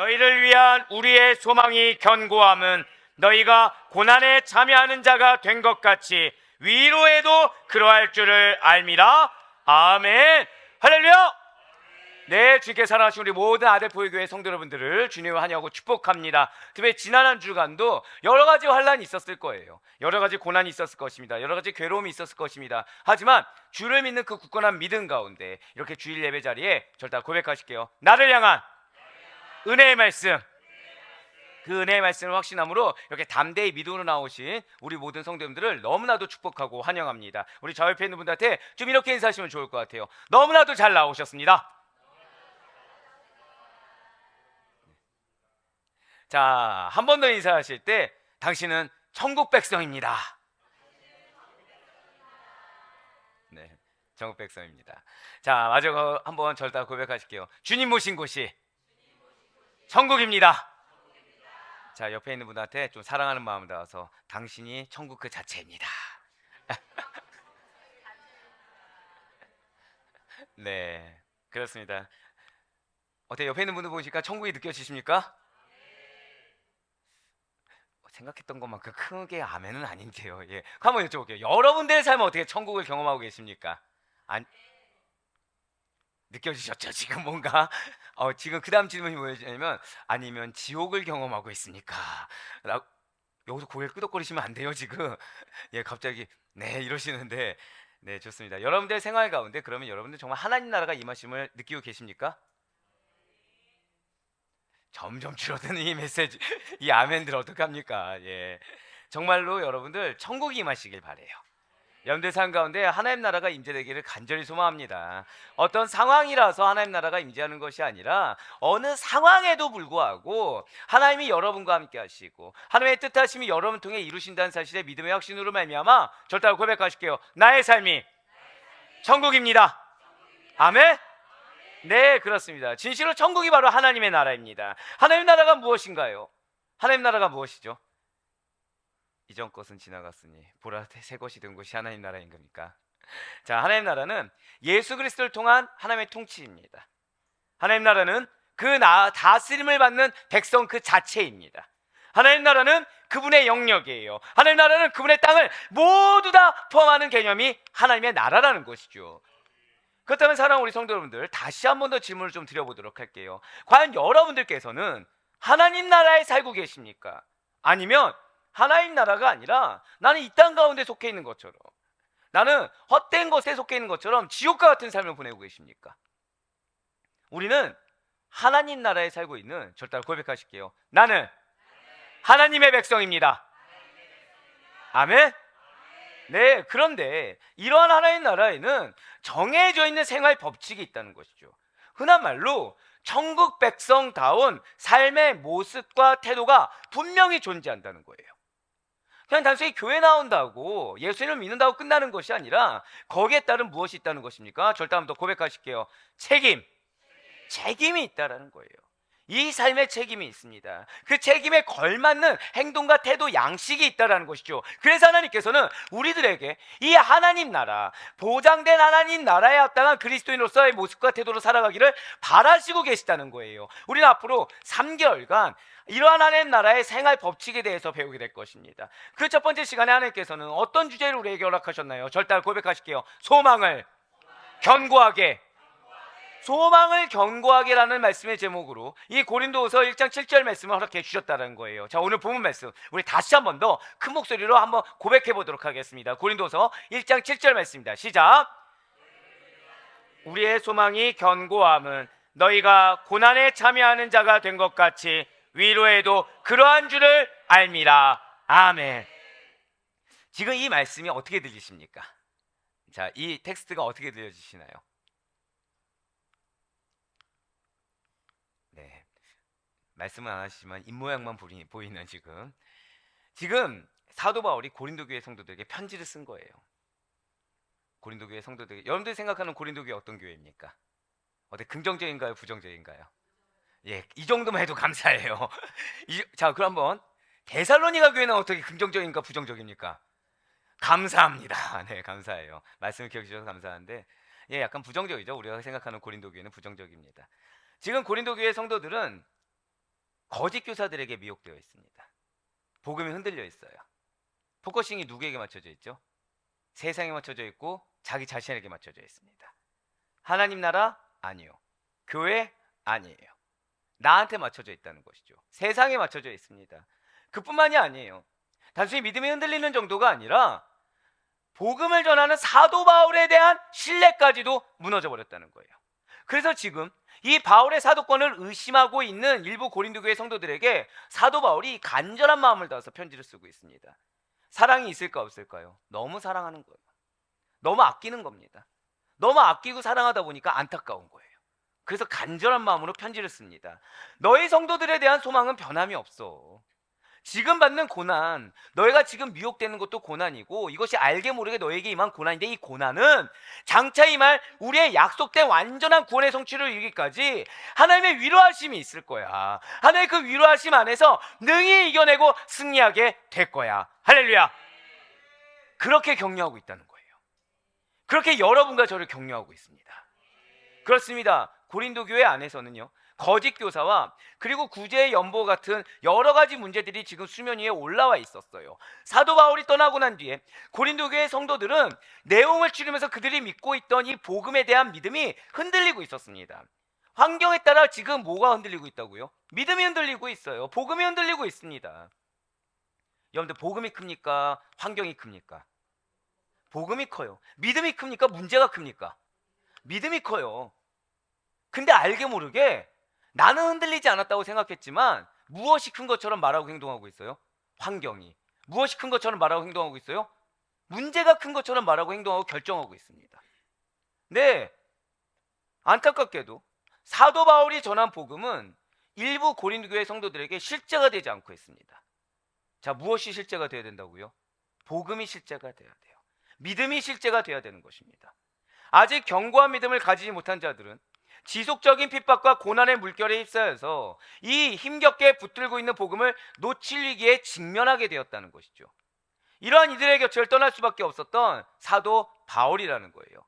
너희를 위한 우리의 소망이 견고함은 너희가 고난에 참여하는 자가 된 것 같이 위로에도 그러할 줄을 알미라. 아멘. 할렐루야. 네, 주님께 사랑하신 우리 모든 아델포유교회 성도 여러분들을 주님을 환영하고 축복합니다. 특히 지난 한 주간도 여러 가지 환란이 있었을 거예요. 여러 가지 고난이 있었을 것입니다. 여러 가지 괴로움이 있었을 것입니다. 하지만 주를 믿는 그 굳건한 믿음 가운데 이렇게 주일 예배 자리에 저를 다 고백하실게요. 나를 향한 은혜의 말씀, 그 은혜의 말씀을 확신함으로 이렇게 담대히 믿음으로 나오신 우리 모든 성도님들을 너무나도 축복하고 환영합니다. 우리 저 옆에 있는 분들한테 좀 이렇게 인사하시면 좋을 것 같아요. 너무나도 잘 나오셨습니다. 자, 한 번 더 인사하실 때 당신은 천국 백성입니다. 네, 천국 백성입니다. 자, 마지막으로 한번 저를 다 고백하실게요. 주님 모신 곳이 천국입니다. 자, 옆에 있는 분한테 좀 사랑하는 마음을 담아서 당신이 천국 그 자체입니다. 네, 그렇습니다. 어때, 옆에 있는 분들 보니까 천국이 느껴지십니까? 생각했던 것만큼 크게 아멘은 아닌데요. 예, 한번 여쭤볼게요. 여러분들의 삶은 어떻게 천국을 경험하고 계십니까? 안 느껴지셨죠? 지금 뭔가 지금 그 다음 질문이 뭐였냐면 아니면 지옥을 경험하고 있습니까? 여기서 고개를 끄덕거리시면 안 돼요 지금. 예, 갑자기 네 이러시는데 네, 좋습니다. 여러분들의 생활 가운데 그러면 여러분들 정말 하나님 나라가 임하심을 느끼고 계십니까? 점점 줄어드는 이 메시지, 이 아멘들 어떡합니까? 예, 정말로 여러분들 천국이 임하시길 바래요. 여러분들 삶 가운데 하나님 나라가 임재되기를 간절히 소망합니다. 어떤 상황이라서 하나님 나라가 임재하는 것이 아니라 어느 상황에도 불구하고 하나님이 여러분과 함께 하시고 하나님의 뜻하심이 여러분 통해 이루신다는 사실에 믿음의 확신으로 말미암아 저를 따라 고백하실게요. 나의 삶이 천국입니다. 아멘. 네, 그렇습니다. 진실로 천국이 바로 하나님의 나라입니다. 하나님의 나라가 무엇인가요? 하나님의 나라가 무엇이죠? 이전 것은 지나갔으니 보라 새 것이 된 것이 하나님 나라인 겁니까? 자, 하나님 나라는 예수 그리스도를 통한 하나님의 통치입니다. 하나님 나라는 그 다스림을 받는 백성 그 자체입니다. 하나님 나라는 그분의 영역이에요. 하나님 나라는 그분의 땅을 모두 다 포함하는 개념이 하나님의 나라라는 것이죠. 그렇다면 사랑하는 우리 성도 여러분들, 다시 한 번 더 질문을 좀 드려보도록 할게요. 과연 여러분들께서는 하나님 나라에 살고 계십니까? 아니면 하나님 나라가 아니라 나는 이 땅 가운데 속해 있는 것처럼, 나는 헛된 것에 속해 있는 것처럼 지옥과 같은 삶을 보내고 계십니까? 우리는 하나님 나라에 살고 있는, 저를 따라 고백하실게요. 나는 하나님의 백성입니다. 아멘? 네, 그런데 이러한 하나님 나라에는 정해져 있는 생활 법칙이 있다는 것이죠. 흔한 말로 천국 백성다운 삶의 모습과 태도가 분명히 존재한다는 거예요. 그냥 단순히 교회 나온다고 예수님을 믿는다고 끝나는 것이 아니라 거기에 따른 무엇이 있다는 것입니까? 절대 한번 더 고백하실게요. 책임이 있다라는 거예요. 이 삶의 책임이 있습니다. 그 책임에 걸맞는 행동과 태도, 양식이 있다는 것이죠. 그래서 하나님께서는 우리들에게 이 하나님 나라, 보장된 하나님 나라에 합당한 그리스도인으로서의 모습과 태도로 살아가기를 바라시고 계시다는 거예요. 우리는 앞으로 3개월간 이러한 하나님 나라의 생활 법칙에 대해서 배우게 될 것입니다. 그 첫 번째 시간에 하나님께서는 어떤 주제를 우리에게 허락하셨나요? 절대 고백하실게요. 소망을 견고하게, 소망을 견고하게라는 말씀의 제목으로 이 고린도후서 1장 7절 말씀을 허락해 주셨다는 거예요. 자, 오늘 본문 말씀 우리 다시 한 번 더 큰 목소리로 한번 고백해 보도록 하겠습니다. 고린도후서 1장 7절 말씀입니다. 시작. 우리의 소망이 견고함은 너희가 고난에 참여하는 자가 된 것 같이 위로에도 그러한 줄을 알미라. 아멘. 지금 이 말씀이 어떻게 들리십니까? 자, 이 텍스트가 어떻게 들려지시나요? 네, 말씀은 안 하시지만 입모양만 보이는 지금 사도 바울이 고린도 교회 성도들에게 편지를 쓴 거예요. 고린도 교회 성도들에게. 여러분들이 생각하는 고린도 교회 어떤 교회입니까? 어때, 긍정적인가요, 부정적인가요? 예, 이 정도만 해도 감사해요. 자, 그럼 한번 데살로니가 교회는 어떻게 긍정적인가 부정적입니까? 감사합니다. 네, 감사해요. 말씀을 기억해 주셔서 감사한데, 예, 약간 부정적이죠. 우리가 생각하는 고린도 교회는 부정적입니다. 지금 고린도 교회 성도들은 거짓 교사들에게 미혹되어 있습니다. 복음이 흔들려 있어요. 포커싱이 누구에게 맞춰져 있죠? 세상에 맞춰져 있고 자기 자신에게 맞춰져 있습니다. 하나님 나라? 아니요. 교회? 아니에요. 나한테 맞춰져 있다는 것이죠. 세상에 맞춰져 있습니다. 그뿐만이 아니에요. 단순히 믿음이 흔들리는 정도가 아니라 복음을 전하는 사도 바울에 대한 신뢰까지도 무너져 버렸다는 거예요. 그래서 지금 이 바울의 사도권을 의심하고 있는 일부 고린도 교회 성도들에게 사도 바울이 간절한 마음을 다해서 편지를 쓰고 있습니다. 사랑이 있을까 없을까요? 너무 사랑하는 거예요. 너무 아끼는 겁니다. 너무 아끼고 사랑하다 보니까 안타까운 거예요. 그래서 간절한 마음으로 편지를 씁니다. 너희 성도들에 대한 소망은 변함이 없어. 지금 받는 고난, 너희가 지금 미혹되는 것도 고난이고 이것이 알게 모르게 너에게 임한 고난인데, 이 고난은 장차 임할 우리의 약속된 완전한 구원의 성취를 이루기까지 하나님의 위로하심이 있을 거야. 하나님의 그 위로하심 안에서 능히 이겨내고 승리하게 될 거야. 할렐루야. 그렇게 격려하고 있다는 거예요. 그렇게 여러분과 저를 격려하고 있습니다. 그렇습니다. 고린도 교회 안에서는요, 거짓 교사와 그리고 구제의 연보 같은 여러 가지 문제들이 지금 수면 위에 올라와 있었어요. 사도 바울이 떠나고 난 뒤에 고린도 교회 성도들은 내용을 치르면서 그들이 믿고 있던 이 복음에 대한 믿음이 흔들리고 있었습니다. 환경에 따라 지금 뭐가 흔들리고 있다고요? 믿음이 흔들리고 있어요. 복음이 흔들리고 있습니다. 여러분들, 복음이 큽니까? 환경이 큽니까? 복음이 커요. 믿음이 큽니까? 문제가 큽니까? 믿음이 커요. 근데 알게 모르게 나는 흔들리지 않았다고 생각했지만 무엇이 큰 것처럼 말하고 행동하고 있어요? 환경이. 무엇이 큰 것처럼 말하고 행동하고 있어요? 문제가 큰 것처럼 말하고 행동하고 결정하고 있습니다. 네, 안타깝게도 사도 바울이 전한 복음은 일부 고린도 교회 성도들에게 실제가 되지 않고 있습니다. 자, 무엇이 실제가 되어야 된다고요? 복음이 실제가 돼야 돼요. 믿음이 실제가 돼야 되는 것입니다. 아직 견고한 믿음을 가지지 못한 자들은 지속적인 핍박과 고난의 물결에 휩싸여서 이 힘겹게 붙들고 있는 복음을 놓칠 위기에 직면하게 되었다는 것이죠. 이러한 이들의 곁을 떠날 수밖에 없었던 사도 바울이라는 거예요.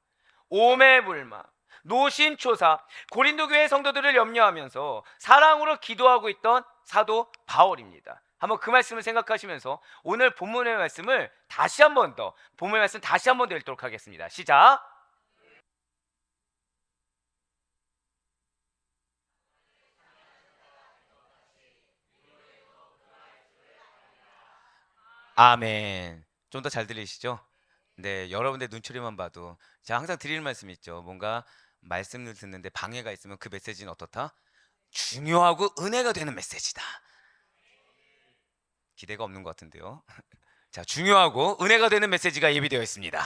오매불망, 노신초사, 고린도 교회 성도들을 염려하면서 사랑으로 기도하고 있던 사도 바울입니다. 한번 그 말씀을 생각하시면서 오늘 본문의 말씀을 다시 한 번 더, 본문의 말씀 다시 한 번 더 읽도록 하겠습니다. 시작! 아멘. 좀 더 잘 들리시죠? 네, 여러분의 눈초리만 봐도 제가 항상 드리는 말씀이 있죠. 뭔가 말씀을 듣는데 방해가 있으면 그 메시지는 어떻다? 중요하고 은혜가 되는 메시지다. 기대가 없는 것 같은데요. 자, 중요하고 은혜가 되는 메시지가 예비되어 있습니다.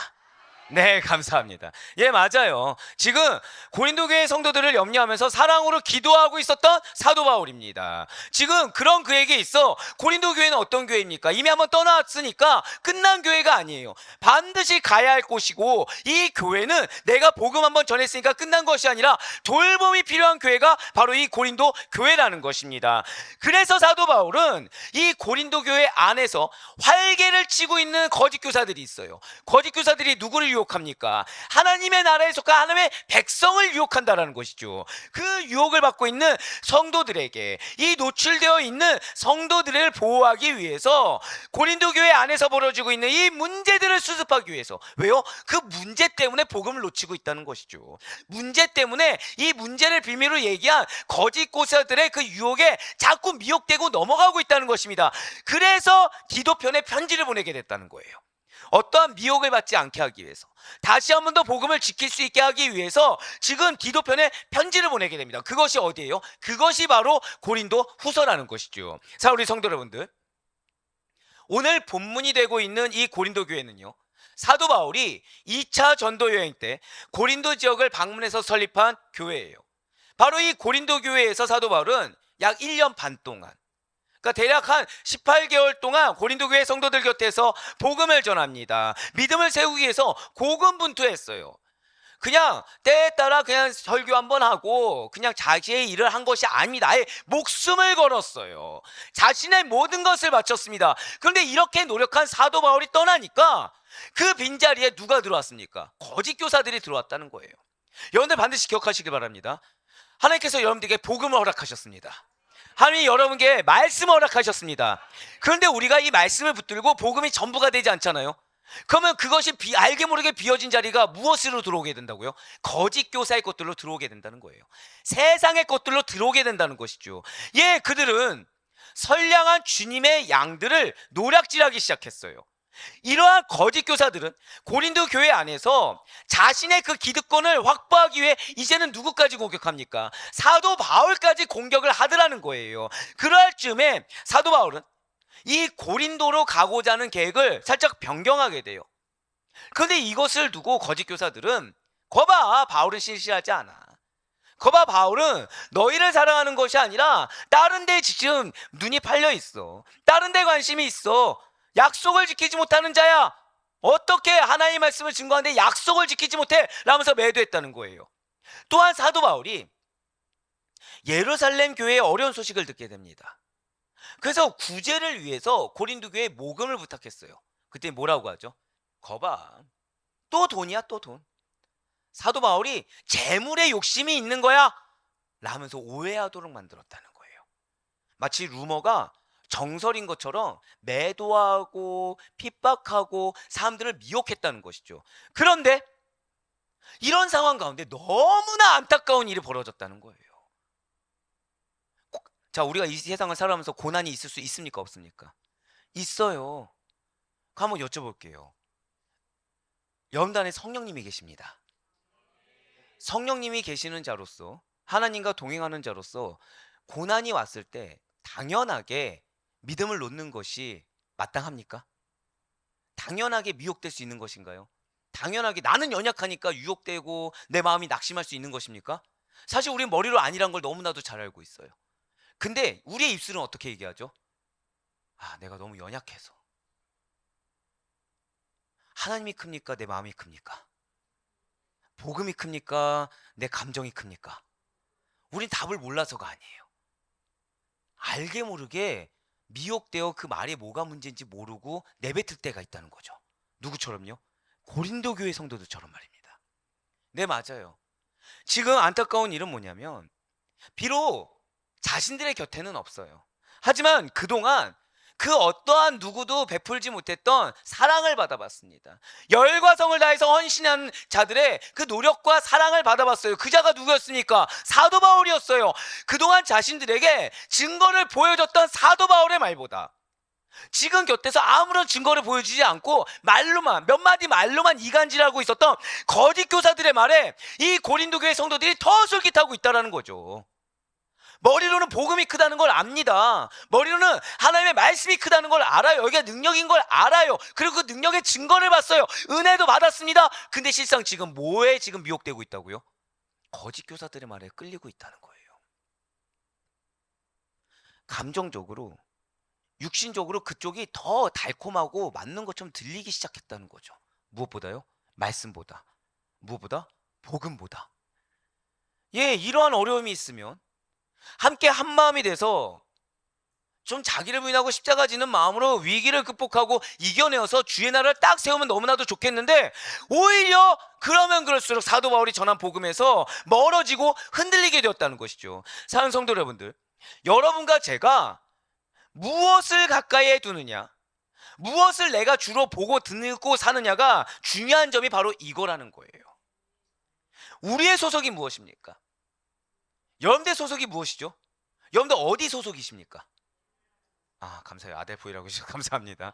네, 감사합니다. 예, 맞아요. 지금 고린도 교회 성도들을 염려하면서 사랑으로 기도하고 있었던 사도 바울입니다. 지금 그런 그에게 있어 고린도 교회는 어떤 교회입니까? 이미 한번 떠났으니까 끝난 교회가 아니에요. 반드시 가야 할 곳이고, 이 교회는 내가 복음 한번 전했으니까 끝난 것이 아니라 돌봄이 필요한 교회가 바로 이 고린도 교회라는 것입니다. 그래서 사도 바울은 이 고린도 교회 안에서 활개를 치고 있는 거짓 교사들이 있어요. 거짓 교사들이 누구를 유혹합니까? 하나님의 나라에 속한 하나님의 백성을 유혹한다라는 것이죠. 그 유혹을 받고 있는 성도들에게, 이 노출되어 있는 성도들을 보호하기 위해서 고린도 교회 안에서 벌어지고 있는 이 문제들을 수습하기 위해서, 왜요? 그 문제 때문에 복음을 놓치고 있다는 것이죠. 문제 때문에 이 문제를 빌미로 얘기한 거짓 교사들의 그 유혹에 자꾸 미혹되고 넘어가고 있다는 것입니다. 그래서 기도편에 편지를 보내게 됐다는 거예요. 어떠한 미혹을 받지 않게 하기 위해서, 다시 한 번 더 복음을 지킬 수 있게 하기 위해서 지금 기도편에 편지를 보내게 됩니다. 그것이 어디예요? 그것이 바로 고린도 후서라는 것이죠. 자, 우리 성도 여러분들, 오늘 본문이 되고 있는 이 고린도 교회는요, 사도 바울이 2차 전도 여행 때 고린도 지역을 방문해서 설립한 교회예요. 바로 이 고린도 교회에서 사도 바울은 약 1년 반 동안, 그러니까 대략 한 18개월 동안 고린도 교회 성도들 곁에서 복음을 전합니다. 믿음을 세우기 위해서 고군분투했어요. 그냥 때에 따라 그냥 설교 한번 하고 그냥 자기의 일을 한 것이 아닙니다. 아예 목숨을 걸었어요. 자신의 모든 것을 바쳤습니다. 그런데 이렇게 노력한 사도 바울이 떠나니까 그 빈자리에 누가 들어왔습니까? 거짓 교사들이 들어왔다는 거예요. 여러분들 반드시 기억하시길 바랍니다. 하나님께서 여러분들에게 복음을 허락하셨습니다. 하나님이 여러분께 말씀을 허락하셨습니다. 그런데 우리가 이 말씀을 붙들고 복음이 전부가 되지 않잖아요. 그러면 그것이 알게 모르게 비어진 자리가 무엇으로 들어오게 된다고요? 거짓 교사의 것들로 들어오게 된다는 거예요. 세상의 것들로 들어오게 된다는 것이죠. 예, 그들은 선량한 주님의 양들을 노략질하기 시작했어요. 이러한 거짓 교사들은 고린도 교회 안에서 자신의 그 기득권을 확보하기 위해 이제는 누구까지 공격합니까? 사도 바울까지 공격을 하더라는 거예요. 그럴 즈음에 사도 바울은 이 고린도로 가고자 하는 계획을 살짝 변경하게 돼요. 그런데 이것을 두고 거짓 교사들은 거봐, 바울은 신실하지 않아. 거봐, 바울은 너희를 사랑하는 것이 아니라 다른 데 지금 눈이 팔려 있어. 다른 데 관심이 있어. 약속을 지키지 못하는 자야. 어떻게 하나님의 말씀을 증거하는데 약속을 지키지 못해? 라면서 매도했다는 거예요. 또한 사도 바울이 예루살렘 교회의 어려운 소식을 듣게 됩니다. 그래서 구제를 위해서 고린도 교회에 모금을 부탁했어요. 그때 뭐라고 하죠? 거봐, 또 돈이야, 또 돈. 사도 바울이 재물에 욕심이 있는 거야 라면서 오해하도록 만들었다는 거예요. 마치 루머가 정설인 것처럼 매도하고 핍박하고 사람들을 미혹했다는 것이죠. 그런데 이런 상황 가운데 너무나 안타까운 일이 벌어졌다는 거예요. 자, 우리가 이 세상을 살아가면서 고난이 있을 수 있습니까, 없습니까? 있어요. 한번 여쭤볼게요. 여러분 안에 성령님이 계십니다. 성령님이 계시는 자로서, 하나님과 동행하는 자로서 고난이 왔을 때 당연하게 믿음을 놓는 것이 마땅합니까? 당연하게 미혹될 수 있는 것인가요? 당연하게 나는 연약하니까 유혹되고 내 마음이 낙심할 수 있는 것입니까? 사실 우리 머리로 아니란 걸 너무나도 잘 알고 있어요. 근데 우리의 입술은 어떻게 얘기하죠? 아, 내가 너무 연약해서. 하나님이 큽니까? 내 마음이 큽니까? 복음이 큽니까? 내 감정이 큽니까? 우린 답을 몰라서가 아니에요. 알게 모르게 미혹되어 그 말에 뭐가 문제인지 모르고 내뱉을 때가 있다는 거죠. 누구처럼요? 고린도 교회 성도들처럼 말입니다. 네, 맞아요. 지금 안타까운 일은 뭐냐면 비록 자신들의 곁에는 없어요. 하지만 그동안 그 어떠한 누구도 베풀지 못했던 사랑을 받아봤습니다. 열과 성을 다해서 헌신한 자들의 그 노력과 사랑을 받아봤어요. 그 자가 누구였습니까? 사도 바울이었어요. 그동안 자신들에게 증거를 보여줬던 사도 바울의 말보다 지금 곁에서 아무런 증거를 보여주지 않고 말로만, 몇 마디 말로만 이간질하고 있었던 거짓 교사들의 말에 이 고린도 교회 성도들이 더 솔깃하고 있다는 거죠. 머리로는 복음이 크다는 걸 압니다. 머리로는 하나님의 말씀이 크다는 걸 알아요. 여기가 능력인 걸 알아요. 그리고 그 능력의 증거를 봤어요. 은혜도 받았습니다. 근데 실상 지금 뭐에 지금 미혹되고 있다고요? 거짓 교사들의 말에 끌리고 있다는 거예요. 감정적으로, 육신적으로 그쪽이 더 달콤하고 맞는 것처럼 들리기 시작했다는 거죠. 무엇보다요? 말씀보다. 무엇보다? 복음보다. 예, 이러한 어려움이 있으면 함께 한 마음이 돼서 좀 자기를 부인하고 십자가 지는 마음으로 위기를 극복하고 이겨내어서 주의 나라를 딱 세우면 너무나도 좋겠는데 오히려 그러면 그럴수록 사도 바울이 전한 복음에서 멀어지고 흔들리게 되었다는 것이죠. 사랑하는 성도 여러분들, 여러분과 제가 무엇을 가까이에 두느냐, 무엇을 내가 주로 보고 듣고 사느냐가 중요한 점이 바로 이거라는 거예요. 우리의 소속이 무엇입니까? 여러분들 소속이 무엇이죠? 여러분들 어디 소속이십니까? 아, 감사해요. 아델포이라고 해주셔서 감사합니다.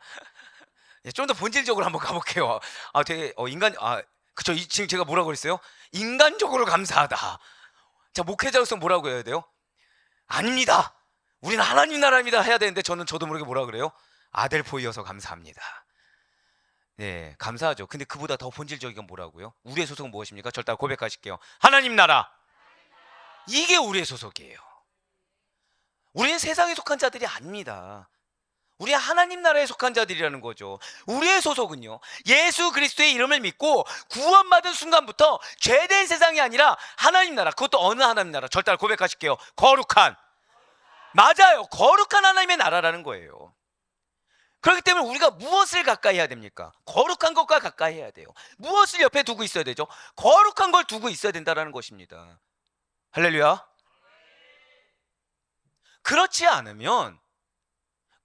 예, 좀 더 본질적으로 한번 가볼게요. 아, 되게 그쵸. 지금 제가 뭐라고 그랬어요? 인간적으로 감사하다. 자, 목회자로서 뭐라고 해야 돼요? 아닙니다. 우리는 하나님 나라입니다 해야 되는데 저도 모르게 뭐라 그래요? 아델포이여서 감사합니다. 네, 감사하죠. 근데 그보다 더 본질적인 건 뭐라고요? 우리의 소속은 무엇입니까? 절대 고백하실게요. 하나님 나라. 이게 우리의 소속이에요. 우리는 세상에 속한 자들이 아닙니다. 우리 하나님 나라에 속한 자들이라는 거죠. 우리의 소속은요, 예수 그리스도의 이름을 믿고 구원받은 순간부터 죄된 세상이 아니라 하나님 나라. 그것도 어느 하나님 나라? 절대 고백하실게요. 거룩한. 맞아요. 거룩한 하나님의 나라라는 거예요. 그렇기 때문에 우리가 무엇을 가까이 해야 됩니까? 거룩한 것과 가까이 해야 돼요. 무엇을 옆에 두고 있어야 되죠? 거룩한 걸 두고 있어야 된다는 것입니다. 할렐루야. 그렇지 않으면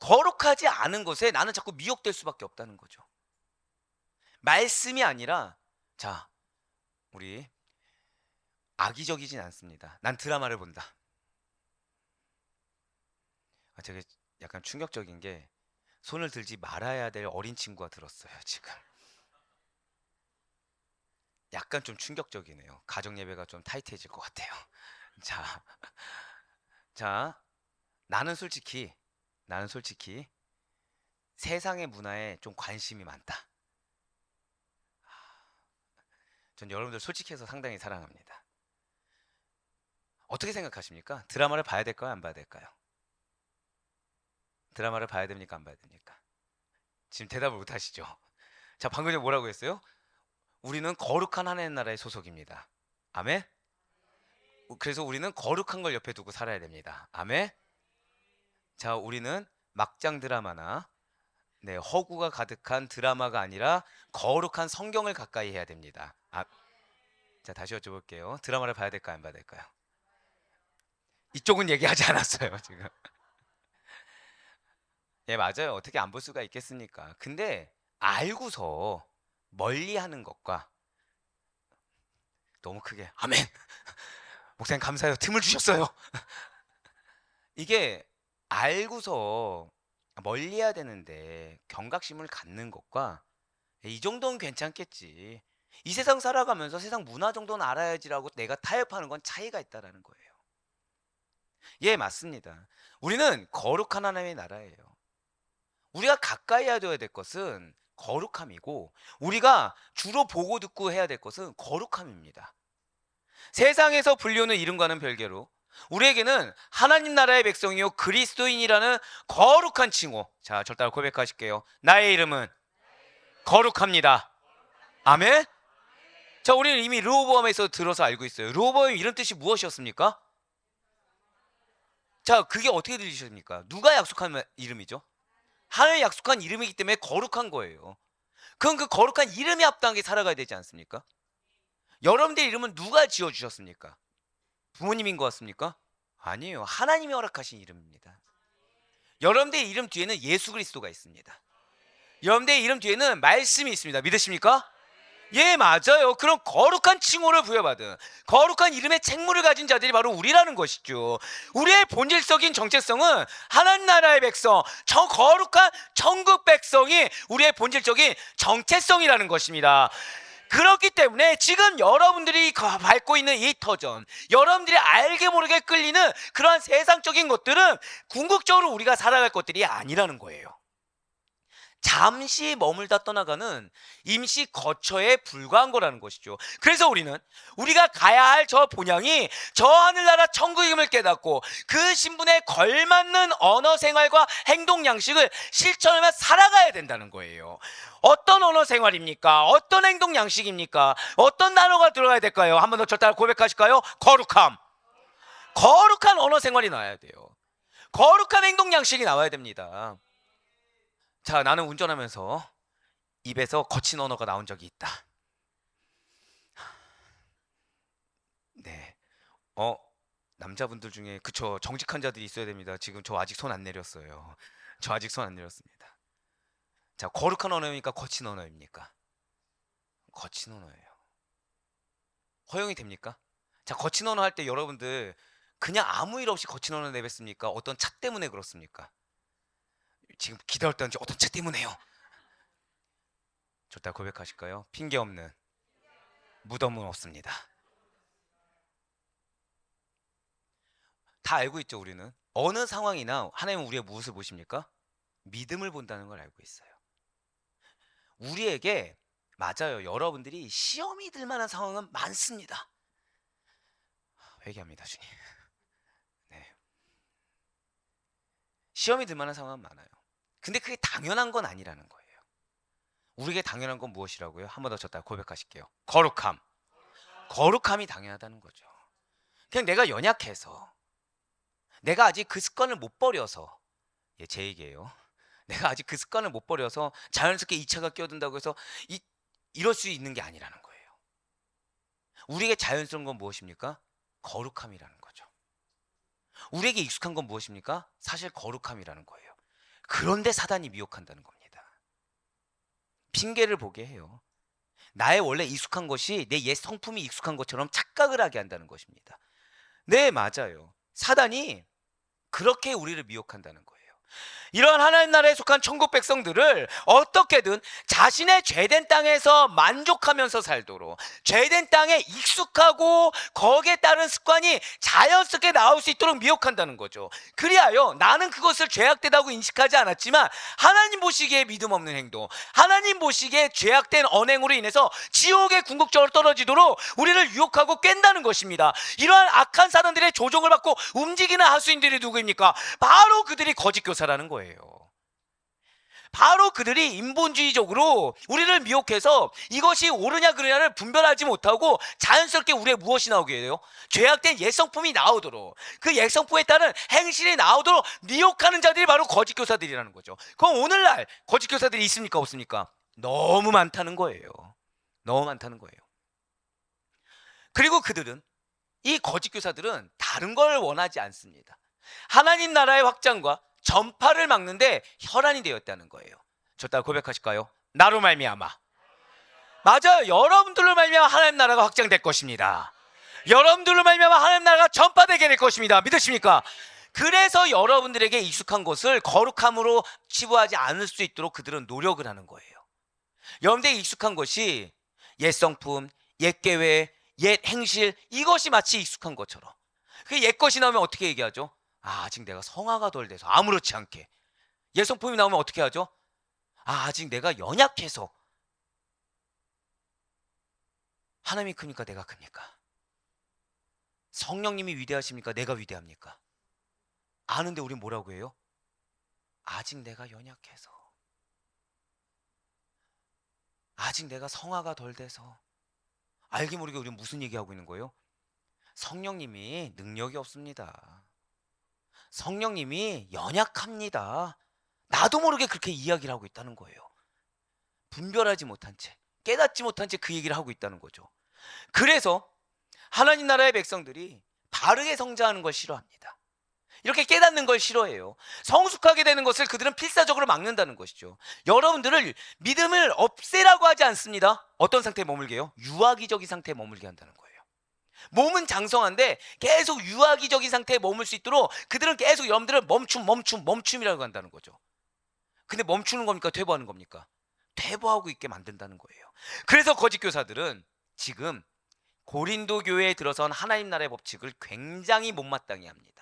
거룩하지 않은 것에 나는 자꾸 미혹될 수밖에 없다는 거죠. 말씀이 아니라, 자, 우리 악의적이진 않습니다. 난 드라마를 본다. 제가 약간 충격적인 게 손을 들지 말아야 될 어린 친구가 들었어요, 지금. 약간 좀 충격적이네요. 가정 예배가 좀 타이트해질 것 같아요. 자, 자, 나는 솔직히 세상의 문화에 좀 관심이 많다. 전 여러분들 솔직해서 상당히 사랑합니다. 어떻게 생각하십니까? 드라마를 봐야 될까요? 안 봐야 될까요? 드라마를 봐야 됩니까? 안 봐야 됩니까? 지금 대답을 못 하시죠? 자, 방금 전에 뭐라고 했어요? 우리는 거룩한 하나님 나라의 소속입니다. 아멘? 그래서 우리는 거룩한 걸 옆에 두고 살아야 됩니다. 아멘? 자, 우리는 막장 드라마나 허구가 가득한 드라마가 아니라 거룩한 성경을 가까이 해야 됩니다. 자, 다시 여쭤볼게요. 드라마를 봐야 될까요? 안 봐야 될까요? 이쪽은 얘기하지 않았어요, 지금. 예, 맞아요. 어떻게 안 볼 수가 있겠습니까? 근데 알고서 멀리 하는 것과 너무 크게 아멘. 목사님 감사해요. 틈을 주셨어요. 이게 알고서 멀리 해야 되는데 경각심을 갖는 것과 이 정도는 괜찮겠지. 이 세상 살아가면서 세상 문화 정도는 알아야지라고 내가 타협하는 건 차이가 있다라는 거예요. 예, 맞습니다. 우리는 거룩한 하나님의 나라예요. 우리가 가까이 해야 될 것은 거룩함이고 우리가 주로 보고 듣고 해야 될 것은 거룩함입니다. 세상에서 불리우는 이름과는 별개로 우리에게는 하나님 나라의 백성이요 그리스도인이라는 거룩한 칭호. 자, 절 따라 고백하실게요. 나의 이름은 거룩합니다. 아멘. 자, 우리는 이미 르호보암에서 들어서 알고 있어요. 르호보암의 이름 뜻이 무엇이었습니까? 자, 그게 어떻게 들리십니까? 누가 약속한 이름이죠? 하나님이 약속한 이름이기 때문에 거룩한 거예요. 그럼 그 거룩한 이름에 합당하게 살아가야 되지 않습니까? 여러분들 이름은 누가 지어주셨습니까? 부모님인 것 같습니까? 아니에요. 하나님이 허락하신 이름입니다. 여러분들의 이름 뒤에는 예수 그리스도가 있습니다. 여러분들의 이름 뒤에는 말씀이 있습니다. 믿으십니까? 예, 맞아요. 그런 거룩한 칭호를 부여받은 거룩한 이름의 책무를 가진 자들이 바로 우리라는 것이죠. 우리의 본질적인 정체성은 하나님 나라의 백성, 거룩한 천국 백성이 우리의 본질적인 정체성이라는 것입니다. 그렇기 때문에 지금 여러분들이 밟고 있는 이 터전, 여러분들이 알게 모르게 끌리는 그러한 세상적인 것들은 궁극적으로 우리가 살아갈 것들이 아니라는 거예요. 잠시 머물다 떠나가는 임시 거처에 불과한 거라는 것이죠. 그래서 우리가 가야 할 저 본향이 저 하늘나라 천국임을 깨닫고 그 신분에 걸맞는 언어 생활과 행동 양식을 실천하며 살아가야 된다는 거예요. 어떤 언어 생활입니까? 어떤 행동 양식입니까? 어떤 단어가 들어가야 될까요? 한 번 더 저 따라 고백하실까요? 거룩함. 거룩한 언어 생활이 나와야 돼요. 거룩한 행동 양식이 나와야 됩니다. 자, 나는 운전하면서 입에서 거친 언어가 나온 적이 있다. 네. 남자분들 중에 그쵸, 정직한 자들이 있어야 됩니다. 지금 저 아직 손 안 내렸어요. 저 아직 손 안 내렸습니다. 자, 거룩한 언어입니까? 거친 언어입니까? 거친 언어예요. 허용이 됩니까? 자, 거친 언어 할 때 여러분들 그냥 아무 일 없이 거친 언어 내뱉습니까? 어떤 차 때문에 그렇습니까? 지금 기다렸다는지 어떤 차 때문에요? 좋다 고백하실까요? 핑계 없는 무덤은 없습니다. 다 알고 있죠. 우리는 어느 상황이나 하나님은 우리의 무엇을 보십니까? 믿음을 본다는 걸 알고 있어요. 우리에게 맞아요. 여러분들이 시험이 들 만한 상황은 많습니다. 회개합니다, 주님. 네. 시험이 들 만한 상황은 많아요. 근데 그게 당연한 건 아니라는 거예요. 우리에게 당연한 건 무엇이라고요? 한 번 더 쳤다 고백하실게요. 거룩함. 거룩함이 당연하다는 거죠. 그냥 내가 연약해서, 내가 아직 그 습관을 못 버려서, 제 얘기예요. 내가 아직 그 습관을 못 버려서 자연스럽게 2차가 끼어든다고 해서 이럴 수 있는 게 아니라는 거예요. 우리에게 자연스러운 건 무엇입니까? 거룩함이라는 거죠. 우리에게 익숙한 건 무엇입니까? 사실 거룩함이라는 거예요. 그런데 사단이 미혹한다는 겁니다. 핑계를 보게 해요. 나의 원래 익숙한 것이 내 옛 성품이 익숙한 것처럼 착각을 하게 한다는 것입니다. 네, 맞아요. 사단이 그렇게 우리를 미혹한다는 거예요. 이러한 하나님 나라에 속한 천국 백성들을 어떻게든 자신의 죄된 땅에서 만족하면서 살도록, 죄된 땅에 익숙하고 거기에 따른 습관이 자연스럽게 나올 수 있도록 미혹한다는 거죠. 그리하여 나는 그것을 죄악되다고 인식하지 않았지만 하나님 보시기에 믿음 없는 행동, 하나님 보시기에 죄악된 언행으로 인해서 지옥의 궁극적으로 떨어지도록 우리를 유혹하고 깬다는 것입니다. 이러한 악한 사람들의 조종을 받고 움직이는 하수인들이 누구입니까? 바로 그들이 거짓 교사라는 거예요. 바로 그들이 인본주의적으로 우리를 미혹해서 이것이 옳으냐 그르냐를 분별하지 못하고 자연스럽게 우리의 무엇이 나오게 돼요? 죄악된 옛성품이 나오도록, 그 옛성품에 따른 행실이 나오도록 미혹하는 자들이 바로 거짓 교사들이라는 거죠. 그럼 오늘날 거짓 교사들이 있습니까 없습니까? 너무 많다는 거예요. 너무 많다는 거예요. 그리고 그들은, 이 거짓 교사들은 다른 걸 원하지 않습니다. 하나님 나라의 확장과 전파를 막는데 혈안이 되었다는 거예요. 저 따라 고백하실까요? 나로 말미암아. 맞아요. 여러분들로 말미암아 하나님 나라가 확장될 것입니다. 여러분들로 말미암아 하나님 나라가 전파되게 될 것입니다. 믿으십니까? 그래서 여러분들에게 익숙한 것을 거룩함으로 치부하지 않을 수 있도록 그들은 노력을 하는 거예요. 여러분들에게 익숙한 것이 옛 성품, 옛 계획, 옛 행실, 이것이 마치 익숙한 것처럼, 그 옛 것이 나오면 어떻게 얘기하죠? 아직 내가 성화가 덜 돼서, 아무렇지 않게. 옛 성품이 나오면 어떻게 하죠? 아직 내가 연약해서. 하나님이 크니까 내가 큽니까? 성령님이 위대하십니까? 내가 위대합니까? 아는데 우리 뭐라고 해요? 아직 내가 연약해서, 아직 내가 성화가 덜 돼서. 알게 모르게 우리는 무슨 얘기하고 있는 거예요? 성령님이 능력이 없습니다. 성령님이 연약합니다. 나도 모르게 그렇게 이야기를 하고 있다는 거예요. 분별하지 못한 채, 깨닫지 못한 채 그 얘기를 하고 있다는 거죠. 그래서 하나님 나라의 백성들이 바르게 성장하는 걸 싫어합니다. 이렇게 깨닫는 걸 싫어해요. 성숙하게 되는 것을 그들은 필사적으로 막는다는 것이죠. 여러분들을 믿음을 없애라고 하지 않습니다. 어떤 상태에 머물게요? 유아기적인 상태에 머물게 한다는 거예요. 몸은 장성한데 계속 유아기적인 상태에 머물 수 있도록 그들은 계속 여러분들을 멈춤이라고 한다는 거죠. 근데 멈추는 겁니까? 퇴보하는 겁니까? 퇴보하고 있게 만든다는 거예요. 그래서 거짓 교사들은 지금 고린도 교회에 들어선 하나님 나라의 법칙을 굉장히 못마땅해 합니다.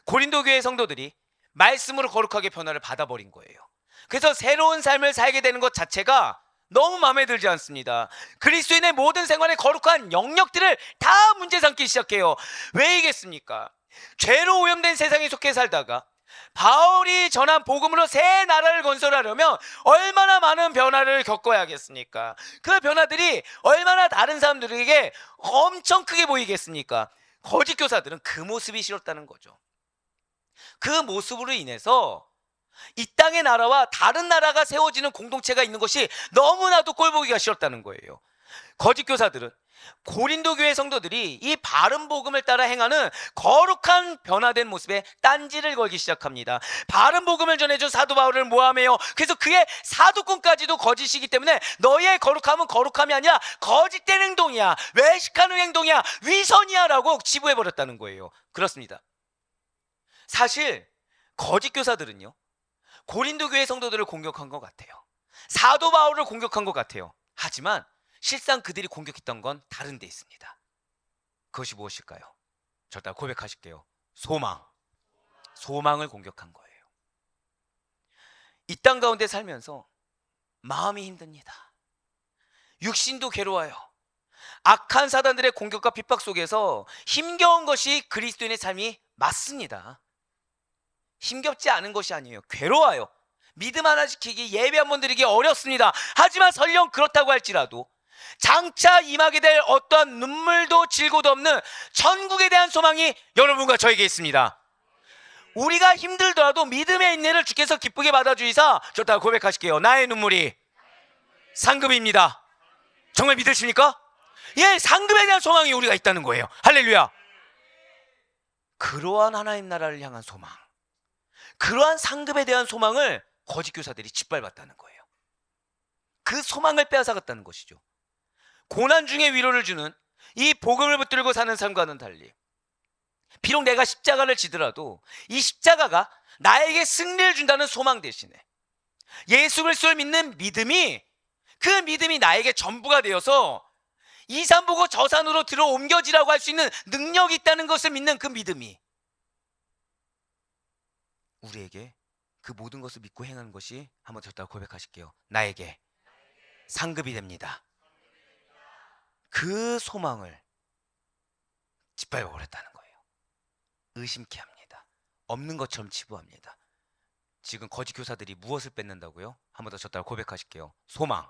고린도 교회 성도들이 말씀으로 거룩하게 변화를 받아버린 거예요. 그래서 새로운 삶을 살게 되는 것 자체가 너무 마음에 들지 않습니다. 그리스도인의 모든 생활의 거룩한 영역들을 다 문제 삼기 시작해요. 왜이겠습니까? 죄로 오염된 세상에 속해 살다가 바울이 전한 복음으로 새 나라를 건설하려면 얼마나 많은 변화를 겪어야겠습니까? 그 변화들이 얼마나 다른 사람들에게 엄청 크게 보이겠습니까? 거짓 교사들은 그 모습이 싫었다는 거죠. 그 모습으로 인해서 이 땅의 나라와 다른 나라가 세워지는 공동체가 있는 것이 너무나도 꼴보기가 싫었다는 거예요. 거짓 교사들은 고린도 교회 성도들이 이 바른 복음을 따라 행하는 거룩한 변화된 모습에 딴지를 걸기 시작합니다. 바른 복음을 전해준 사도 바울을 모함해요. 그래서 그의 사도꾼까지도 거짓이기 때문에 너희의 거룩함은 거룩함이 아니라 거짓된 행동이야, 외식하는 행동이야, 위선이야 라고 치부해버렸다는 거예요. 그렇습니다. 사실 거짓 교사들은요, 고린도 교회 성도들을 공격한 것 같아요. 사도 바울을 공격한 것 같아요. 하지만 실상 그들이 공격했던 건 다른 데 있습니다. 그것이 무엇일까요? 저 따라 고백하실게요. 소망을 공격한 거예요. 이 땅 가운데 살면서 마음이 힘듭니다. 육신도 괴로워요. 악한 사단들의 공격과 핍박 속에서 힘겨운 것이 그리스도인의 삶이 맞습니다. 힘겹지 않은 것이 아니에요. 괴로워요. 믿음 하나 지키기, 예배 한번 드리기 어렵습니다. 하지만 설령 그렇다고 할지라도 장차 임하게 될 어떠한 눈물도 질고도 없는 천국에 대한 소망이 여러분과 저에게 있습니다. 우리가 힘들더라도 믿음의 인내를 주께서 기쁘게 받아주이사, 좋다고 고백하실게요. 나의 눈물이 상급입니다. 정말 믿으십니까? 예, 상급에 대한 소망이 우리가 있다는 거예요. 할렐루야. 그러한 하나님 나라를 향한 소망, 그러한 상급에 대한 소망을 거짓 교사들이 짓밟았다는 거예요. 그 소망을 빼앗아갔다는 것이죠. 고난 중에 위로를 주는 이 복음을 붙들고 사는 삶과는 달리, 비록 내가 십자가를 지더라도 이 십자가가 나에게 승리를 준다는 소망 대신에 예수 그리스도를 믿는 믿음이, 그 믿음이 나에게 전부가 되어서 이 산 보고 저 산으로 들어 옮겨지라고 할 수 있는 능력이 있다는 것을 믿는 그 믿음이 우리에게 그 모든 것을 믿고 행하는 것이, 한번 저따라 고백하실게요, 나에게 상급이 됩니다. 그 소망을 짓밟아버렸다는 거예요. 의심케 합니다. 없는 것처럼 치부합니다. 지금 거짓 교사들이 무엇을 뺏는다고요? 한번 더 저따라 고백하실게요. 소망.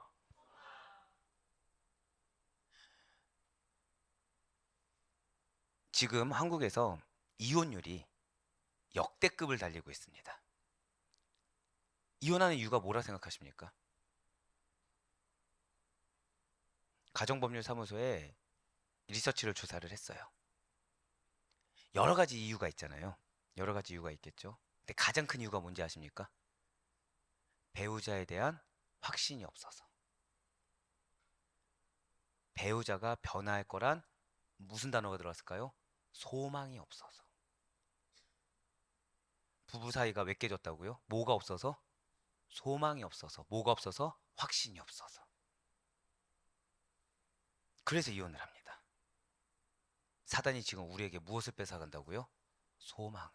지금 한국에서 이혼율이 역대급을 달리고 있습니다. 이혼하는 이유가 뭐라 생각하십니까? 가정법률사무소에 리서치를 조사를 했어요. 여러 가지 이유가 있잖아요. 여러 가지 이유가 있겠죠. 근데 가장 큰 이유가 뭔지 아십니까? 배우자에 대한 확신이 없어서. 배우자가 변화할 거란 무슨 단어가 들어갔을까요? 소망이 없어서. 부부 사이가 왜 깨졌다고요? 뭐가 없어서? 소망이 없어서. 뭐가 없어서? 확신이 없어서. 그래서 이혼을 합니다. 사단이 지금 우리에게 무엇을 뺏어간다고요? 소망을.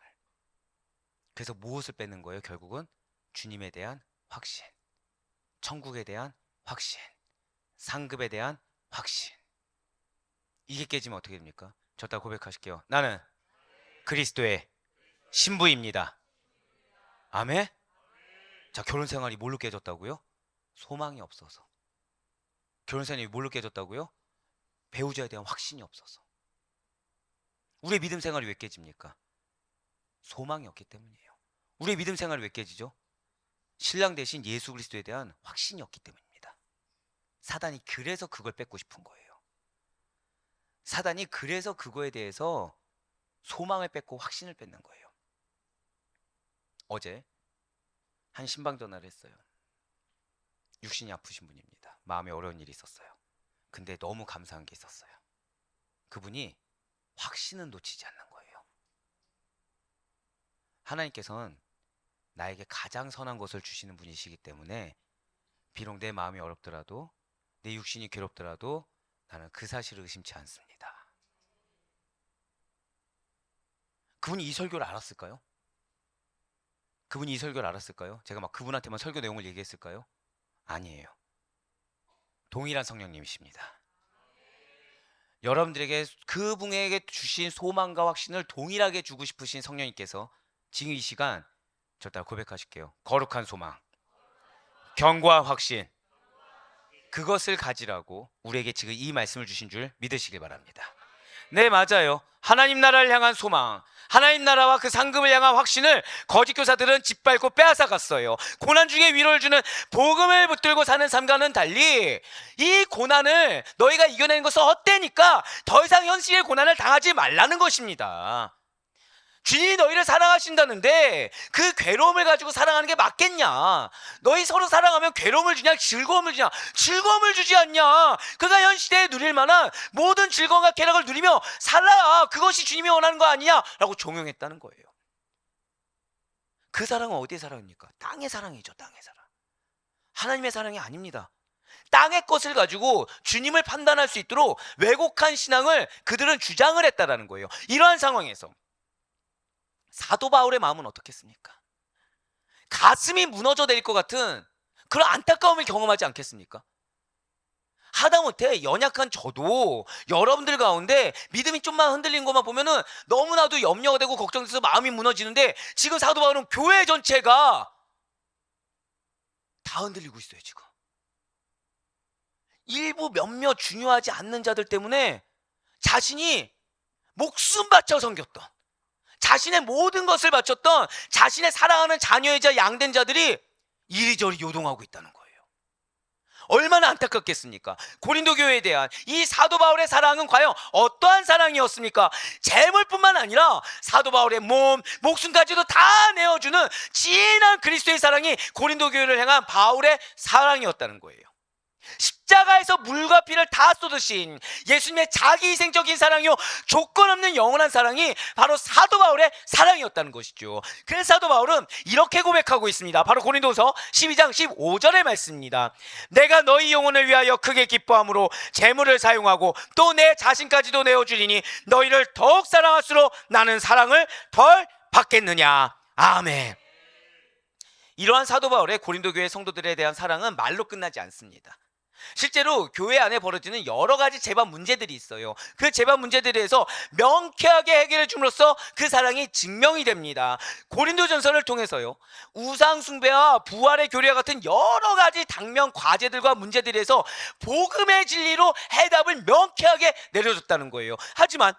그래서 무엇을 뺏는 거예요? 결국은 주님에 대한 확신, 천국에 대한 확신, 상급에 대한 확신. 이게 깨지면 어떻게 됩니까? 저따 고백하실게요. 나는 그리스도의 신부입니다. 아멘? 자, 결혼 생활이 뭘로 깨졌다고요? 소망이 없어서. 결혼 생활이 뭘로 깨졌다고요? 배우자에 대한 확신이 없어서. 우리의 믿음 생활이 왜 깨집니까? 소망이 없기 때문이에요. 우리의 믿음 생활이 왜 깨지죠? 신랑 대신 예수 그리스도에 대한 확신이 없기 때문입니다. 사단이 그래서 그걸 뺏고 싶은 거예요. 사단이 그래서 그거에 대해서 소망을 뺏고 확신을 뺏는 거예요. 어제 한 신방 전화를 했어요. 육신이 아프신 분입니다. 마음에 어려운 일이 있었어요. 근데 너무 감사한 게 있었어요. 그분이 확신은 놓치지 않는 거예요. 하나님께서는 나에게 가장 선한 것을 주시는 분이시기 때문에 비록 내 마음이 어렵더라도, 내 육신이 괴롭더라도 나는 그 사실을 의심치 않습니다. 그분이 이 설교를 알았을까요? 그분이 이 설교를 알았을까요? 제가 막 그분한테만 설교 내용을 얘기했을까요? 아니에요. 동일한 성령님이십니다. 여러분들에게 그분에게 주신 소망과 확신을 동일하게 주고 싶으신 성령님께서 지금 이 시간 저 따라 고백하실게요. 거룩한 소망, 견고한 확신, 그것을 가지라고 우리에게 지금 이 말씀을 주신 줄 믿으시길 바랍니다. 네, 맞아요. 하나님 나라를 향한 소망, 하나님 나라와 그 상급을 향한 확신을 거짓 교사들은 짓밟고 빼앗아갔어요. 고난 중에 위로를 주는 복음을 붙들고 사는 삶과는 달리 이 고난을 너희가 이겨내는 것은 헛되니까 더 이상 현실의 고난을 당하지 말라는 것입니다. 주님이 너희를 사랑하신다는데 그 괴로움을 가지고 사랑하는 게 맞겠냐? 너희 서로 사랑하면 괴로움을 주냐? 즐거움을 주냐? 즐거움을 주지 않냐? 그가 현 시대에 누릴 만한 모든 즐거움과 쾌락을 누리며 살라. 그것이 주님이 원하는 거 아니냐? 라고 종용했다는 거예요. 그 사랑은 어디의 사랑입니까? 땅의 사랑이죠. 땅의 사랑. 하나님의 사랑이 아닙니다. 땅의 것을 가지고 주님을 판단할 수 있도록 왜곡한 신앙을 그들은 주장을 했다라는 거예요. 이러한 상황에서 사도 바울의 마음은 어떻겠습니까? 가슴이 무너져 내릴 것 같은 그런 안타까움을 경험하지 않겠습니까? 하다못해 연약한 저도 여러분들 가운데 믿음이 좀만 흔들린 것만 보면은 너무나도 염려가 되고 걱정돼서 마음이 무너지는데, 지금 사도 바울은 교회 전체가 다 흔들리고 있어요. 지금 일부 몇몇 중요하지 않는 자들 때문에 자신이 목숨 바쳐 섬겼던, 자신의 모든 것을 바쳤던 자신의 사랑하는 자녀이자 양된 자들이 이리저리 요동하고 있다는 거예요. 얼마나 안타깝겠습니까? 고린도 교회에 대한 이 사도 바울의 사랑은 과연 어떠한 사랑이었습니까? 재물뿐만 아니라 사도 바울의 몸, 목숨까지도 다 내어주는 진한 그리스도의 사랑이 고린도 교회를 향한 바울의 사랑이었다는 거예요. 십자가에서 물과 피를 다 쏟으신 예수님의 자기 희생적인 사랑이요, 조건 없는 영원한 사랑이 바로 사도 바울의 사랑이었다는 것이죠. 그래서 사도 바울은 이렇게 고백하고 있습니다. 바로 고린도서 12장 15절의 말씀입니다. 내가 너희 영혼을 위하여 크게 기뻐함으로 재물을 사용하고 또 내 자신까지도 내어주리니 너희를 더욱 사랑할수록 나는 사랑을 덜 받겠느냐. 아멘. 이러한 사도 바울의 고린도 교회 성도들에 대한 사랑은 말로 끝나지 않습니다. 실제로 교회 안에 벌어지는 여러 가지 재반 문제들이 있어요. 그 재반 문제들에 대해서 명쾌하게 해결해 줌으로써 그 사랑이 증명이 됩니다. 고린도전서를 통해서요, 우상 숭배와 부활의 교리와 같은 여러 가지 당면 과제들과 문제들에 대해서 복음의 진리로 해답을 명쾌하게 내려줬다는 거예요. 하지만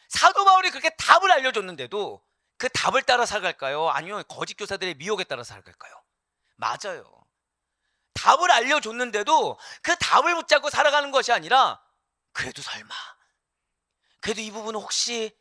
사도 바울이 그렇게 답을 알려줬는데도 그 답을 따라 살아갈까요? 아니면 거짓 교사들의 미혹에 따라 살아갈까요? 맞아요. 답을 알려줬는데도 그 답을 붙잡고 살아가는 것이 아니라, 그래도 설마, 그래도 이 부분은 혹시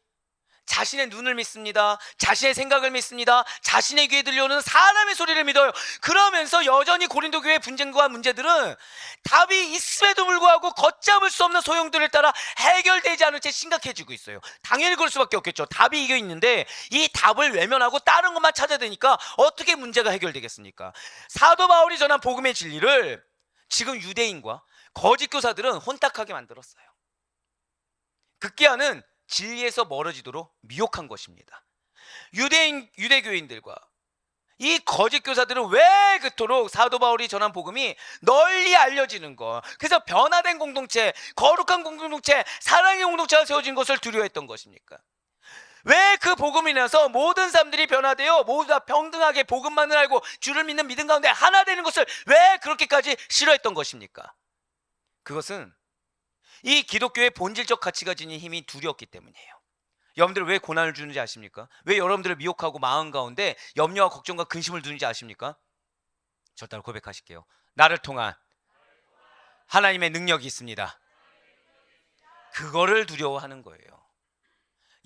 자신의 눈을 믿습니다. 자신의 생각을 믿습니다. 자신의 귀에 들려오는 사람의 소리를 믿어요. 그러면서 여전히 고린도 교회의 분쟁과 문제들은 답이 있음에도 불구하고 걷잡을 수 없는 소용돌이를 따라 해결되지 않은 채 심각해지고 있어요. 당연히 그럴 수밖에 없겠죠. 답이 이겨 있는데 이 답을 외면하고 다른 것만 찾아대니까 어떻게 문제가 해결되겠습니까? 사도 바울이 전한 복음의 진리를 지금 유대인과 거짓 교사들은 혼탁하게 만들었어요. 급기야는 진리에서 멀어지도록 미혹한 것입니다. 유대교인들과 이 거짓 교사들은 왜 그토록 사도 바울이 전한 복음이 널리 알려지는 것, 그래서 변화된 공동체, 거룩한 공동체, 사랑의 공동체가 세워진 것을 두려워했던 것입니까? 왜 그 복음을 인해서 모든 사람들이 변화되어 모두 다 평등하게 복음만을 알고 주를 믿는 믿음 가운데 하나 되는 것을 왜 그렇게까지 싫어했던 것입니까? 그것은 이 기독교의 본질적 가치가 지닌 힘이 두려웠기 때문이에요. 여러분들 왜 고난을 주는지 아십니까? 왜 여러분들을 미혹하고 마음 가운데 염려와 걱정과 근심을 두는지 아십니까? 저 따라 고백하실게요. 나를 통한 하나님의 능력이 있습니다. 그거를 두려워하는 거예요.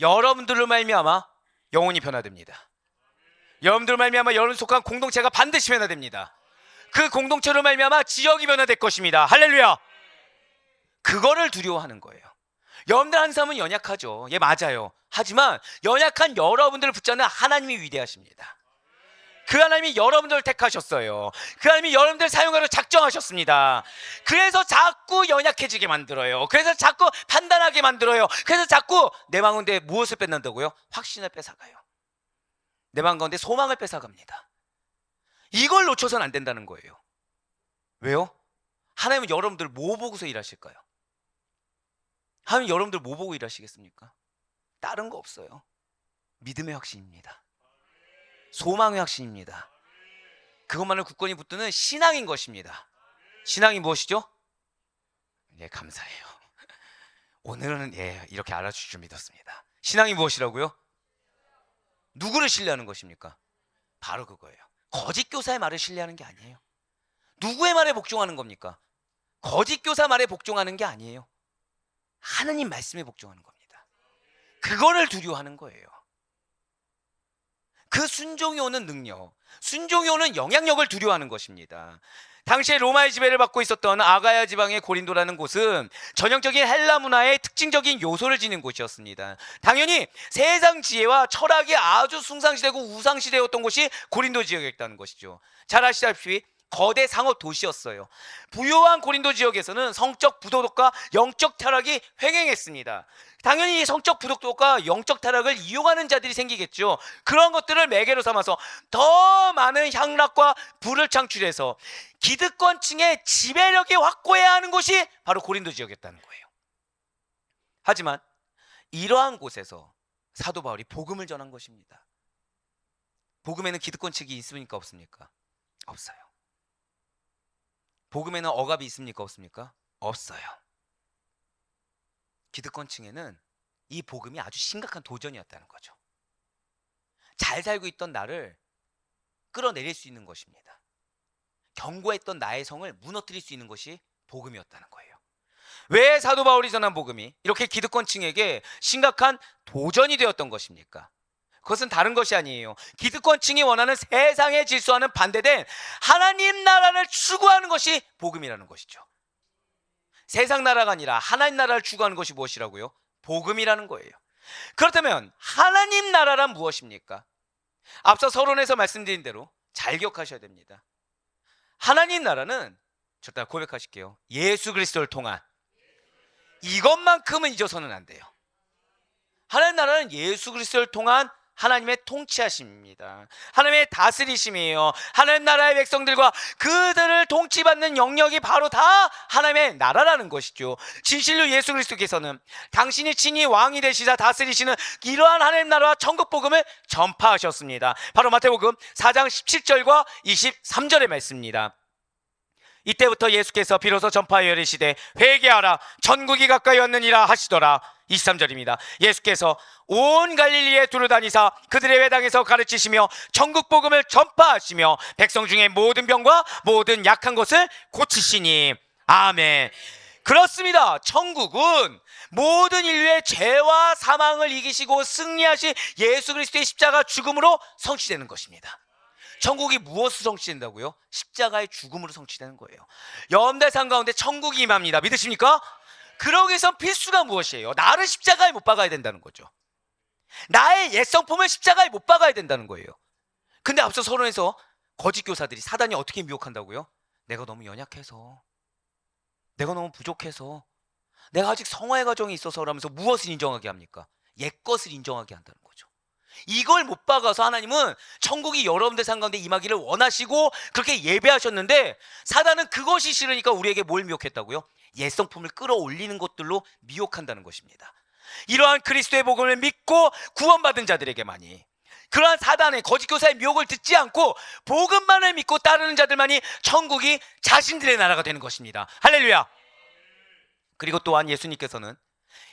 여러분들로 말미암아 영혼이 변화됩니다. 여러분들로 말미암아 여러분 속한 공동체가 반드시 변화됩니다. 그 공동체로 말미암아 지역이 변화될 것입니다. 할렐루야. 그거를 두려워하는 거예요. 여러분들 한 사람은 연약하죠. 예, 맞아요. 하지만 연약한 여러분들을 붙잡는 하나님이 위대하십니다. 그 하나님이 여러분들을 택하셨어요. 그 하나님이 여러분들을 사용하려 작정하셨습니다. 그래서 자꾸 연약해지게 만들어요. 그래서 자꾸 판단하게 만들어요. 그래서 자꾸 내 마음 가운데 무엇을 뺏는다고요? 확신을 뺏어가요. 내 마음 가운데 소망을 뺏어갑니다. 이걸 놓쳐서는 안 된다는 거예요. 왜요? 하나님은 여러분들 뭐 보고서 일하실까요? 하나님 여러분들 뭐 보고 일하시겠습니까? 다른 거 없어요. 믿음의 확신입니다. 소망의 확신입니다. 그것만을 굳건히 붙드는 신앙인 것입니다. 신앙이 무엇이죠? 예, 감사해요. 오늘은 이렇게 알아주실 줄 믿었습니다. 신앙이 무엇이라고요? 누구를 신뢰하는 것입니까? 바로 그거예요. 거짓 교사의 말을 신뢰하는 게 아니에요. 누구의 말에 복종하는 겁니까? 거짓 교사 말에 복종하는 게 아니에요. 하느님 말씀에 복종하는 겁니다. 그거를 두려워하는 거예요. 그 순종이 오는 능력, 순종이 오는 영향력을 두려워하는 것입니다. 당시에 로마의 지배를 받고 있었던 아가야 지방의 고린도라는 곳은 전형적인 헬라 문화의 특징적인 요소를 지닌 곳이었습니다. 당연히 세상 지혜와 철학이 아주 숭상시되고 우상시대였던 곳이 고린도 지역이었다는 것이죠. 잘 아시다시피 거대 상업 도시였어요. 부유한 고린도 지역에서는 성적 부도덕과 영적 타락이 횡행했습니다. 당연히 이 성적 부도덕과 영적 타락을 이용하는 자들이 생기겠죠. 그런 것들을 매개로 삼아서 더 많은 향락과 부를 창출해서 기득권층의 지배력이 확고해야 하는 곳이 바로 고린도 지역이었다는 거예요. 하지만 이러한 곳에서 사도 바울이 복음을 전한 것입니다. 복음에는 기득권층이 있습니까? 없습니까? 없어요. 복음에는 억압이 있습니까? 없습니까? 없어요. 기득권층에는 이 복음이 아주 심각한 도전이었다는 거죠. 잘 살고 있던 나를 끌어내릴 수 있는 것입니다. 견고했던 나의 성을 무너뜨릴 수 있는 것이 복음이었다는 거예요. 왜 사도 바울이 전한 복음이 이렇게 기득권층에게 심각한 도전이 되었던 것입니까? 그것은 다른 것이 아니에요. 기득권층이 원하는 세상의 질서와는 반대된 하나님 나라를 추구하는 것이 복음이라는 것이죠. 세상 나라가 아니라 하나님 나라를 추구하는 것이 무엇이라고요? 복음이라는 거예요. 그렇다면 하나님 나라란 무엇입니까? 앞서 서론에서 말씀드린 대로 잘 기억하셔야 됩니다. 하나님 나라는 저따 고백하실게요. 예수 그리스도를 통한, 이것만큼은 잊어서는 안 돼요. 하나님 나라는 예수 그리스도를 통한 하나님의 통치하심입니다. 하나님의 다스리심이에요. 하나님 나라의 백성들과 그들을 통치받는 영역이 바로 다 하나님의 나라라는 것이죠. 진실로 예수 그리스도께서는 당신이 친히 왕이 되시자 다스리시는 이러한 하나님 나라와 천국 복음을 전파하셨습니다. 바로 마태복음 4장 17절과 23절의 말씀입니다. 이때부터 예수께서 비로소 전파하여 이르시되 회개하라 천국이 가까이 왔느니라 하시더라. 23절입니다. 예수께서 온 갈릴리에 두루다니사 그들의 회당에서 가르치시며 천국 복음을 전파하시며 백성 중에 모든 병과 모든 약한 것을 고치시니. 아멘. 그렇습니다. 천국은 모든 인류의 죄와 사망을 이기시고 승리하신 예수 그리스도의 십자가 죽음으로 성취되는 것입니다. 천국이 무엇으로 성취된다고요? 십자가의 죽음으로 성취되는 거예요. 연대상 가운데 천국이 임합니다. 믿으십니까? 그러기 위해선 필수가 무엇이에요? 나를 십자가에 못 박아야 된다는 거죠. 나의 옛 성품을 십자가에 못 박아야 된다는 거예요. 근데 앞서 서론에서 거짓 교사들이 사단이 어떻게 미혹한다고요? 내가 너무 연약해서, 내가 너무 부족해서, 내가 아직 성화의 과정이 있어서 라면서 무엇을 인정하게 합니까? 옛 것을 인정하게 한다는 거죠. 이걸 못 박아서 하나님은 천국이 여러분들 삶 가운데 임하기를 원하시고 그렇게 예배하셨는데, 사단은 그것이 싫으니까 우리에게 뭘 미혹했다고요? 옛 성품을 끌어올리는 것들로 미혹한다는 것입니다. 이러한 그리스도의 복음을 믿고 구원받은 자들에게만이, 그러한 사단의 거짓 교사의 미혹을 듣지 않고 복음만을 믿고 따르는 자들만이 천국이 자신들의 나라가 되는 것입니다. 할렐루야. 그리고 또한 예수님께서는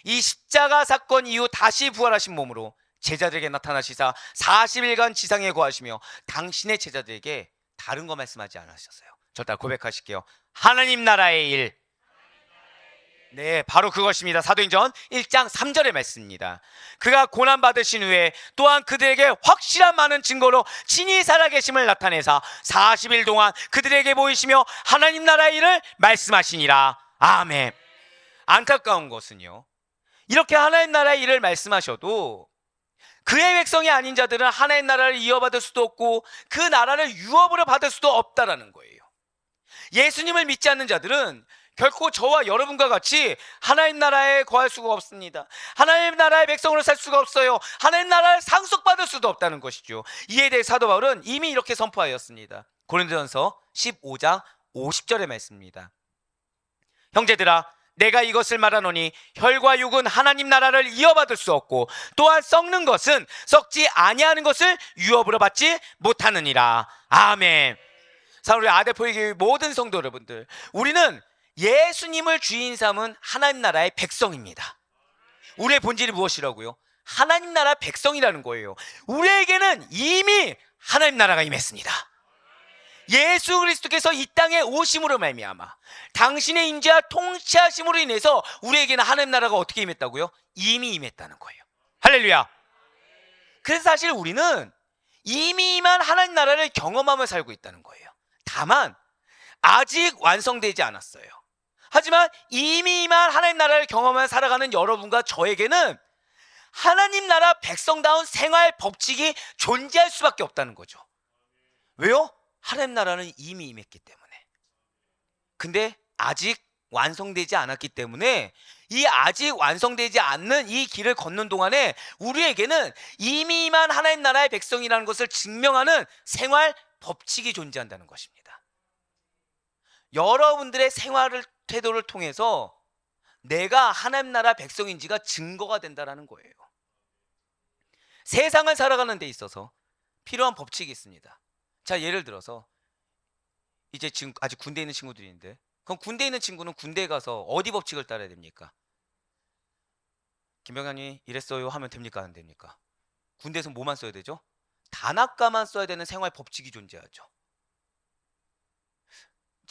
이 십자가 사건 이후 다시 부활하신 몸으로 제자들에게 나타나시사 40일간 지상에 거하시며 당신의 제자들에게 다른 거 말씀하지 않으셨어요. 저 따라 고백하실게요. 하나님 나라의 일. 네, 바로 그것입니다. 사도행전 1장 3절의 말씀입니다. 그가 고난받으신 후에 또한 그들에게 확실한 많은 증거로 친히 살아계심을 나타내사 40일 동안 그들에게 보이시며 하나님 나라의 일을 말씀하시니라. 아멘. 안타까운 것은요, 이렇게 하나님 나라의 일을 말씀하셔도 그의 백성이 아닌 자들은 하나님 나라를 이어받을 수도 없고 그 나라를 유업으로 받을 수도 없다라는 거예요. 예수님을 믿지 않는 자들은 결코 저와 여러분과 같이 하나님 나라에 거할 수가 없습니다. 하나님 나라의 백성으로 살 수가 없어요. 하나님 나라를 상속받을 수도 없다는 것이죠. 이에 대해 사도 바울은 이미 이렇게 선포하였습니다. 고린도전서 15장 50절의 말씀입니다. 형제들아, 내가 이것을 말하노니 혈과 육은 하나님 나라를 이어받을 수 없고 또한 썩는 것은 썩지 아니하는 것을 유업으로 받지 못하느니라. 아멘. 우리 아데포의 교회 모든 성도 여러분들, 우리는 예수님을 주인 삼은 하나님 나라의 백성입니다. 우리의 본질이 무엇이라고요? 하나님 나라 백성이라는 거예요. 우리에게는 이미 하나님 나라가 임했습니다. 예수 그리스도께서 이 땅에 오심으로 말미암아 당신의 임재와 통치하심으로 인해서 우리에게는 하나님 나라가 어떻게 임했다고요? 이미 임했다는 거예요. 할렐루야. 그래서 사실 우리는 이미 임한 하나님 나라를 경험하며 살고 있다는 거예요. 다만 아직 완성되지 않았어요. 하지만 이미 임한 하나님 나라를 경험하며 살아가는 여러분과 저에게는 하나님 나라 백성다운 생활 법칙이 존재할 수밖에 없다는 거죠. 왜요? 하나님 나라는 이미 임했기 때문에. 근데 아직 완성되지 않았기 때문에 이 아직 완성되지 않는 이 길을 걷는 동안에 우리에게는 이미 임한 하나님 나라의 백성이라는 것을 증명하는 생활 법칙이 존재한다는 것입니다. 여러분들의 생활 태도를 통해서 내가 하나님 나라 백성인지가 증거가 된다는 거예요. 세상을 살아가는 데 있어서 필요한 법칙이 있습니다. 자, 예를 들어서 이제 지금 아직 군대에 있는 친구들이 있는데, 그럼 군대에 있는 친구는 군대에 가서 어디 법칙을 따라야 됩니까? 김병현이 이랬어요 하면 됩니까? 안 됩니까? 군대에서 뭐만 써야 되죠? 단학가만 써야 되는 생활 법칙이 존재하죠.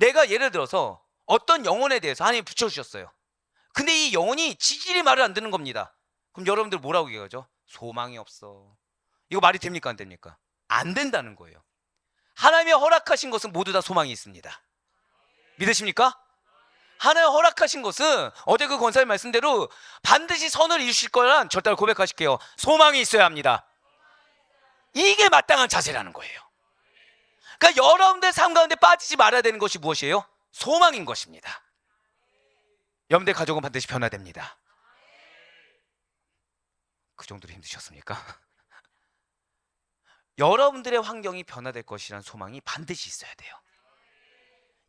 내가 예를 들어서 어떤 영혼에 대해서 하나님이 붙여주셨어요. 근데 이 영혼이 지질이 말을 안 듣는 겁니다. 그럼 여러분들 뭐라고 얘기하죠? 소망이 없어. 이거 말이 됩니까 안 됩니까? 안 된다는 거예요. 하나님이 허락하신 것은 모두 다 소망이 있습니다. 믿으십니까? 하나님 허락하신 것은 어제 그 권사님 말씀대로 반드시 선을 이루실 거란 절대로 고백하실게요. 소망이 있어야 합니다. 이게 마땅한 자세라는 거예요. 그러니까 여러분들 삶 가운데 빠지지 말아야 되는 것이 무엇이에요? 소망인 것입니다. 여러분들 가족은 반드시 변화됩니다. 그 정도로 힘드셨습니까? 여러분들의 환경이 변화될 것이라는 소망이 반드시 있어야 돼요.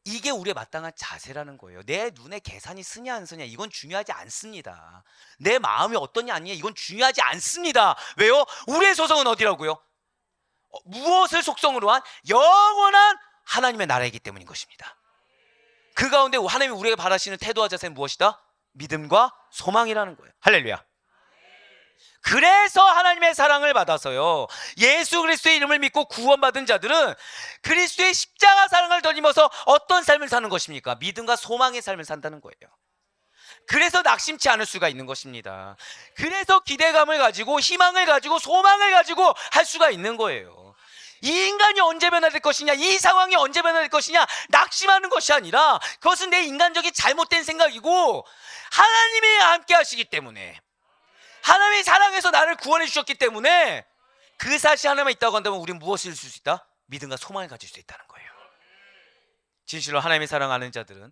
이게 우리의 마땅한 자세라는 거예요. 내 눈에 계산이 쓰냐 안 쓰냐 이건 중요하지 않습니다. 내 마음이 어떠냐 아니냐 이건 중요하지 않습니다. 왜요? 우리의 소성은 어디라고요? 무엇을 속성으로 한? 영원한 하나님의 나라이기 때문인 것입니다. 그 가운데 하나님이 우리에게 바라시는 태도와 자세는 무엇이다? 믿음과 소망이라는 거예요. 할렐루야. 그래서 하나님의 사랑을 받아서요, 예수 그리스도의 이름을 믿고 구원받은 자들은 그리스도의 십자가 사랑을 덧입어서 어떤 삶을 사는 것입니까? 믿음과 소망의 삶을 산다는 거예요. 그래서 낙심치 않을 수가 있는 것입니다. 그래서 기대감을 가지고 희망을 가지고 소망을 가지고 할 수가 있는 거예요. 이 인간이 언제 변화될 것이냐, 이 상황이 언제 변화될 것이냐 낙심하는 것이 아니라 그것은 내 인간적인 잘못된 생각이고 하나님이 함께 하시기 때문에, 하나님이 사랑해서 나를 구원해 주셨기 때문에 그 사실 하나만 있다고 한다면 우리는 무엇을 줄 수 있다? 믿음과 소망을 가질 수 있다는 거예요. 진실로 하나님의 사랑 아는 자들은,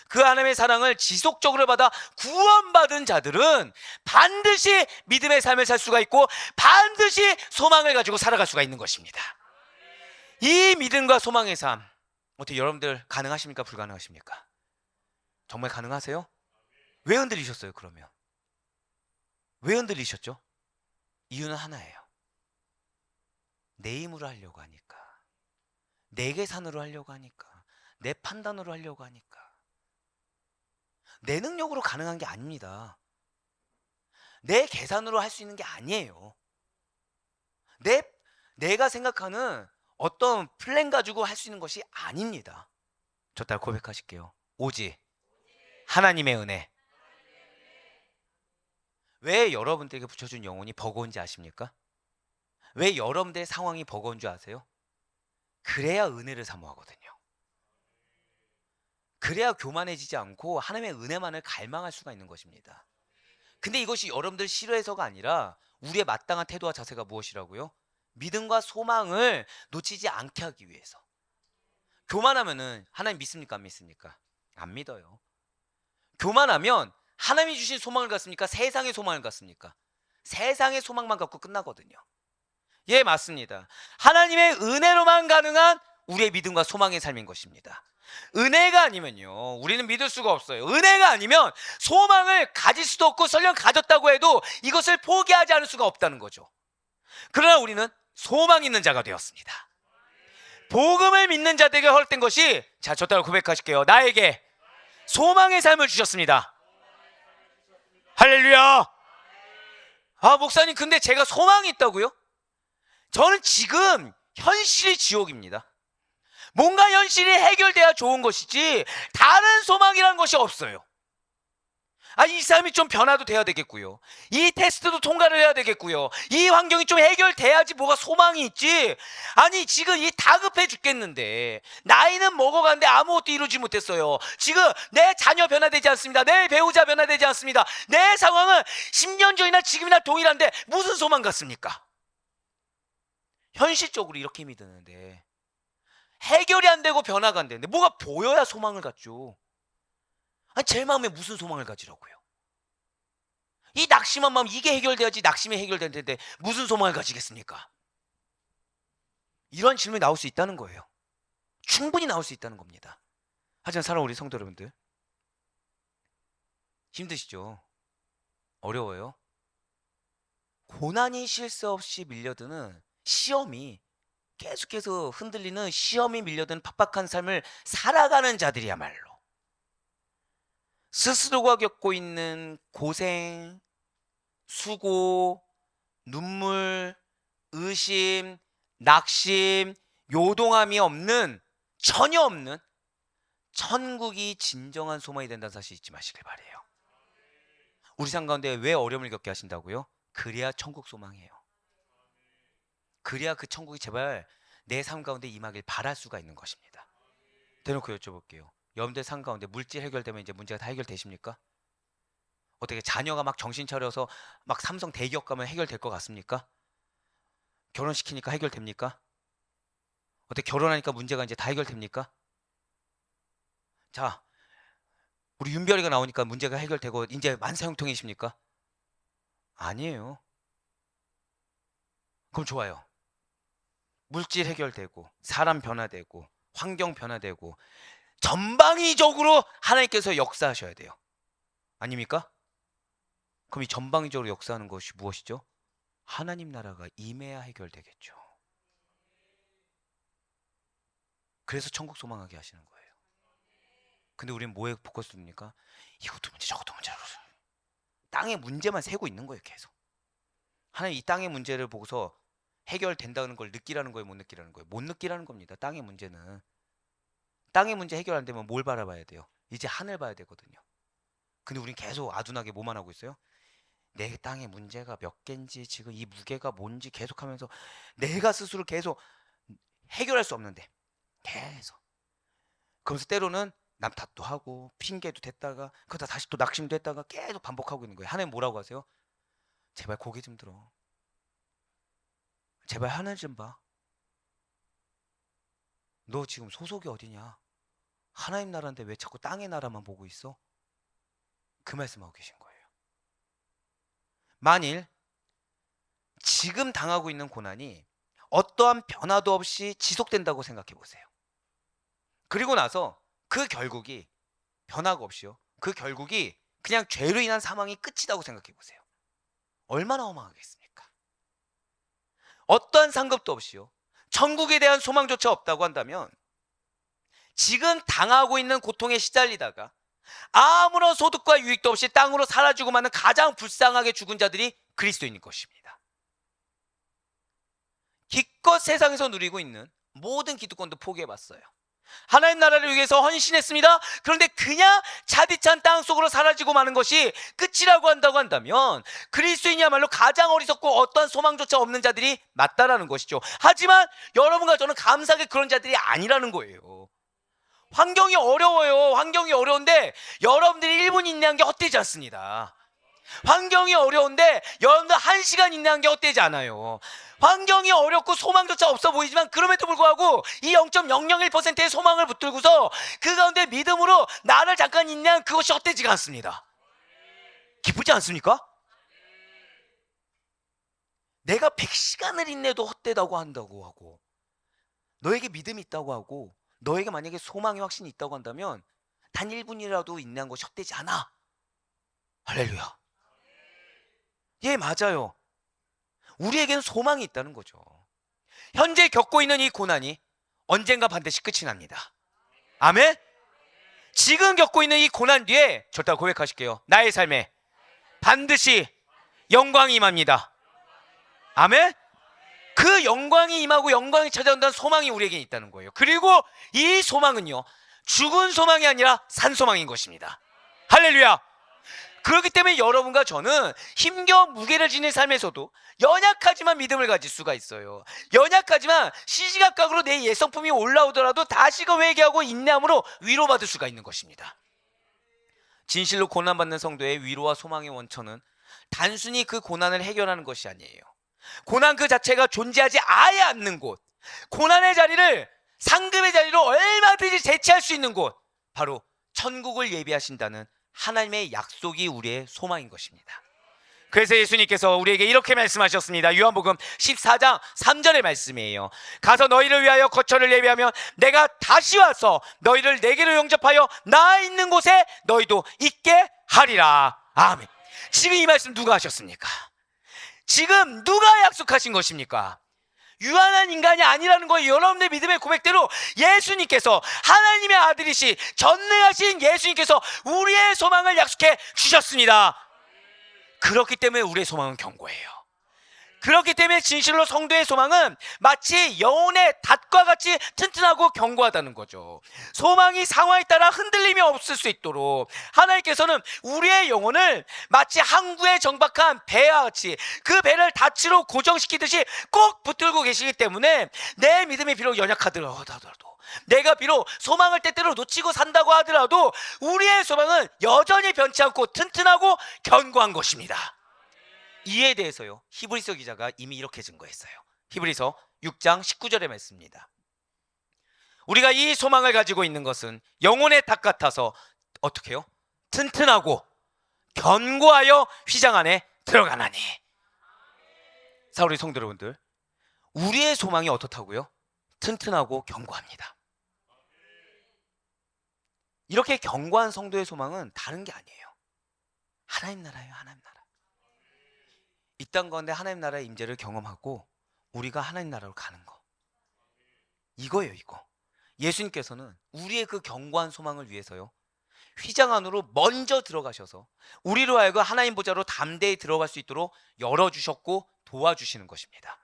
그 하나님의 사랑을 지속적으로 받아 구원받은 자들은 반드시 믿음의 삶을 살 수가 있고 반드시 소망을 가지고 살아갈 수가 있는 것입니다. 이 믿음과 소망의 삶, 어떻게 여러분들 가능하십니까? 불가능하십니까? 정말 가능하세요? 왜 흔들리셨어요 그러면? 왜 흔들리셨죠? 이유는 하나예요. 내 힘으로 하려고 하니까, 내 계산으로 하려고 하니까, 내 판단으로 하려고 하니까. 내 능력으로 가능한 게 아닙니다. 내 계산으로 할 수 있는 게 아니에요. 내가 생각하는 어떤 플랜 가지고 할 수 있는 것이 아닙니다. 저 따라 고백하실게요. 오직 하나님의 은혜. 왜 여러분들에게 붙여준 영혼이 버거운지 아십니까? 왜 여러분들의 상황이 버거운 줄 아세요? 그래야 은혜를 사모하거든요. 그래야 교만해지지 않고 하나님의 은혜만을 갈망할 수가 있는 것입니다. 근데 이것이 여러분들 싫어해서가 아니라 우리의 마땅한 태도와 자세가 무엇이라고요? 믿음과 소망을 놓치지 않게 하기 위해서. 교만하면은 하나님 믿습니까? 안 믿습니까? 안 믿어요. 교만하면 하나님이 주신 소망을 갖습니까? 세상의 소망을 갖습니까? 세상의 소망만 갖고 끝나거든요. 예, 맞습니다. 하나님의 은혜로만 가능한 우리의 믿음과 소망의 삶인 것입니다. 은혜가 아니면요, 우리는 믿을 수가 없어요. 은혜가 아니면 소망을 가질 수도 없고 설령 가졌다고 해도 이것을 포기하지 않을 수가 없다는 거죠. 그러나 우리는 소망 있는 자가 되었습니다. 복음을 믿는 자들에게 허락된 것이, 자, 저 따라 고백하실게요. 나에게 소망의 삶을 주셨습니다. 할렐루야. 아, 목사님 근데 제가 소망이 있다고요? 저는 지금 현실이 지옥입니다. 뭔가 현실이 해결돼야 좋은 것이지 다른 소망이라는 것이 없어요. 이 삶이 좀 변화도 돼야 되겠고요, 이 테스트도 통과를 해야 되겠고요, 이 환경이 좀 해결돼야지 뭐가 소망이 있지. 아니 지금 이 다급해 죽겠는데, 나이는 먹어가는데 아무것도 이루지 못했어요. 지금 내 자녀 변화되지 않습니다. 내 배우자 변화되지 않습니다. 내 상황은 10년 전이나 지금이나 동일한데 무슨 소망 같습니까? 현실적으로 이렇게 믿었는데 해결이 안 되고 변화가 안 되는데 뭐가 보여야 소망을 갖죠. 제 마음에 무슨 소망을 가지라고요? 이 낙심한 마음, 이게 해결돼야지 낙심이 해결될 텐데 무슨 소망을 가지겠습니까? 이런 질문이 나올 수 있다는 거예요. 충분히 나올 수 있다는 겁니다. 하지만 사랑하는 우리 성도 여러분들, 힘드시죠? 어려워요? 고난이 쉴 새 없이 밀려드는 시험이, 계속해서 흔들리는 시험이 밀려드는 팍팍한 삶을 살아가는 자들이야말로 스스로가 겪고 있는 고생, 수고, 눈물, 의심, 낙심, 요동함이 없는, 전혀 없는 천국이 진정한 소망이 된다는 사실 잊지 마시길 바래요. 우리 삶 가운데 왜 어려움을 겪게 하신다고요? 그래야 천국 소망이에요. 그래야 그 천국이 제발 내 삶 가운데 임하길 바랄 수가 있는 것입니다. 대놓고 여쭤볼게요. 여러분들 삶 가운데 물질 해결되면 이제 문제가 다 해결되십니까? 어떻게 자녀가 막 정신 차려서 막 삼성 대기업 가면 해결될 것 같습니까? 결혼시키니까 해결됩니까? 어떻게 결혼하니까 문제가 이제 다 해결됩니까? 자, 우리 윤별이가 나오니까 문제가 해결되고 이제 만사형통이십니까? 아니에요. 그럼 좋아요. 물질 해결되고 사람 변화되고 환경 변화되고 전방위적으로 하나님께서 역사하셔야 돼요. 아닙니까? 그럼 이 전방위적으로 역사하는 것이 무엇이죠? 하나님 나라가 임해야 해결되겠죠. 그래서 천국 소망하게 하시는 거예요. 근데 우리는 뭐에 포커스 둡니까? 이것도 문제 저것도 문제. 땅의 문제만 세고 있는 거예요. 계속. 하나님 이 땅의 문제를 보고서 해결된다는 걸 느끼라는 거예요? 못 느끼라는 거예요? 못 느끼라는 겁니다. 땅의 문제는. 땅의 문제 해결 안 되면 뭘 바라봐야 돼요? 이제 하늘 봐야 되거든요. 근데 우린 계속 아둔하게 뭐만 하고 있어요? 내 땅의 문제가 몇 개인지 지금 이 무게가 뭔지 계속하면서 내가 스스로 계속 해결할 수 없는데 계속 그러면서 때로는 남 탓도 하고 핑계도 댔다가 그러다 다시 또 낙심도 했다가 계속 반복하고 있는 거예요. 하나님 뭐라고 하세요? 제발 고개 좀 들어. 제발 하늘 좀 봐. 너 지금 소속이 어디냐? 하나님 나라인데 왜 자꾸 땅의 나라만 보고 있어? 그 말씀하고 계신 거예요. 만일 지금 당하고 있는 고난이 어떠한 변화도 없이 지속된다고 생각해 보세요. 그리고 나서 그 결국이 변화가 없이요. 그 결국이 그냥 죄로 인한 사망이 끝이라고 생각해 보세요. 얼마나 허망하겠습니까? 어떠한 상급도 없이요. 천국에 대한 소망조차 없다고 한다면 지금 당하고 있는 고통에 시달리다가 아무런 소득과 유익도 없이 땅으로 사라지고 마는 가장 불쌍하게 죽은 자들이 그리스도인인 것입니다. 기껏 세상에서 누리고 있는 모든 기득권도 포기해봤어요. 하나님 나라를 위해서 헌신했습니다. 그런데 그냥 차디찬 땅 속으로 사라지고 마는 것이 끝이라고 한다고 한다면 그리스도인이야말로 가장 어리석고 어떠한 소망조차 없는 자들이 맞다라는 것이죠. 하지만 여러분과 저는 감사하게 그런 자들이 아니라는 거예요. 환경이 어려워요. 환경이 어려운데 여러분들이 1분 인내한 게 헛되지 않습니다. 환경이 어려운데 여러분들 1시간 인내한 게 헛되지 않아요. 환경이 어렵고 소망조차 없어 보이지만 그럼에도 불구하고 이 0.001%의 소망을 붙들고서 그 가운데 믿음으로 나를 잠깐 인내한 그것이 헛되지가 않습니다. 기쁘지 않습니까? 내가 100시간을 인내도 헛되다고 한다고 하고 너에게 믿음이 있다고 하고 너에게 만약에 소망의 확신이 있다고 한다면 단 1분이라도 인내한 것이 헛되지 않아. 할렐루야. 예, 맞아요. 우리에게는 소망이 있다는 거죠. 현재 겪고 있는 이 고난이 언젠가 반드시 끝이 납니다. 아멘? 지금 겪고 있는 이 고난 뒤에 절대 고백하실게요. 나의 삶에 반드시 영광이 임합니다. 아멘? 그 영광이 임하고 영광이 찾아온다는 소망이 우리에게 있다는 거예요. 그리고 이 소망은요, 죽은 소망이 아니라 산 소망인 것입니다. 할렐루야. 그렇기 때문에 여러분과 저는 힘겨 무게를 지닌 삶에서도 연약하지만 믿음을 가질 수가 있어요. 연약하지만 시시각각으로 내 예성품이 올라오더라도 다시금 회개하고 인내함으로 위로받을 수가 있는 것입니다. 진실로 고난받는 성도의 위로와 소망의 원천은 단순히 그 고난을 해결하는 것이 아니에요. 고난 그 자체가 존재하지 아예 않는 곳, 고난의 자리를 상급의 자리로 얼마든지 대체할 수 있는 곳, 바로 천국을 예비하신다는 하나님의 약속이 우리의 소망인 것입니다. 그래서 예수님께서 우리에게 이렇게 말씀하셨습니다. 요한복음 14장 3절의 말씀이에요. 가서 너희를 위하여 거처를 예비하면 내가 다시 와서 너희를 내게로 영접하여 나 있는 곳에 너희도 있게 하리라. 아멘. 지금 이 말씀 누가 하셨습니까? 지금 누가 약속하신 것입니까? 유한한 인간이 아니라는 거예요. 여러분의 믿음의 고백대로 예수님께서, 하나님의 아들이신 전능하신 예수님께서 우리의 소망을 약속해 주셨습니다. 그렇기 때문에 우리의 소망은 견고해요. 그렇기 때문에 진실로 성도의 소망은 마치 영혼의 닷과 같이 튼튼하고 견고하다는 거죠. 소망이 상황에 따라 흔들림이 없을 수 있도록 하나님께서는 우리의 영혼을 마치 항구에 정박한 배와 같이 그 배를 닻으로 고정시키듯이 꼭 붙들고 계시기 때문에 내 믿음이 비록 연약하더라도, 내가 비록 소망을 때때로 놓치고 산다고 하더라도 우리의 소망은 여전히 변치 않고 튼튼하고 견고한 것입니다. 이에 대해서요, 히브리서 기자가 이미 이렇게 증거했어요. 히브리서 6장 19절에 말씀입니다. 우리가 이 소망을 가지고 있는 것은 영혼의 닭 같아서 어떻게 해요? 튼튼하고 견고하여 휘장 안에 들어가나니. 사랑하는 성도 여러분들, 우리의 소망이 어떻다고요? 튼튼하고 견고합니다. 이렇게 견고한 성도의 소망은 다른 게 아니에요. 하나님 나라예요. 하나님 나라. 이 땅 가운데 하나님 나라의 임재를 경험하고 우리가 하나님 나라로 가는 거, 이거예요. 이거. 예수님께서는 우리의 그 견고한 소망을 위해서요, 휘장 안으로 먼저 들어가셔서 우리로 하여금 하나님 보좌로 담대히 들어갈 수 있도록 열어주셨고 도와주시는 것입니다.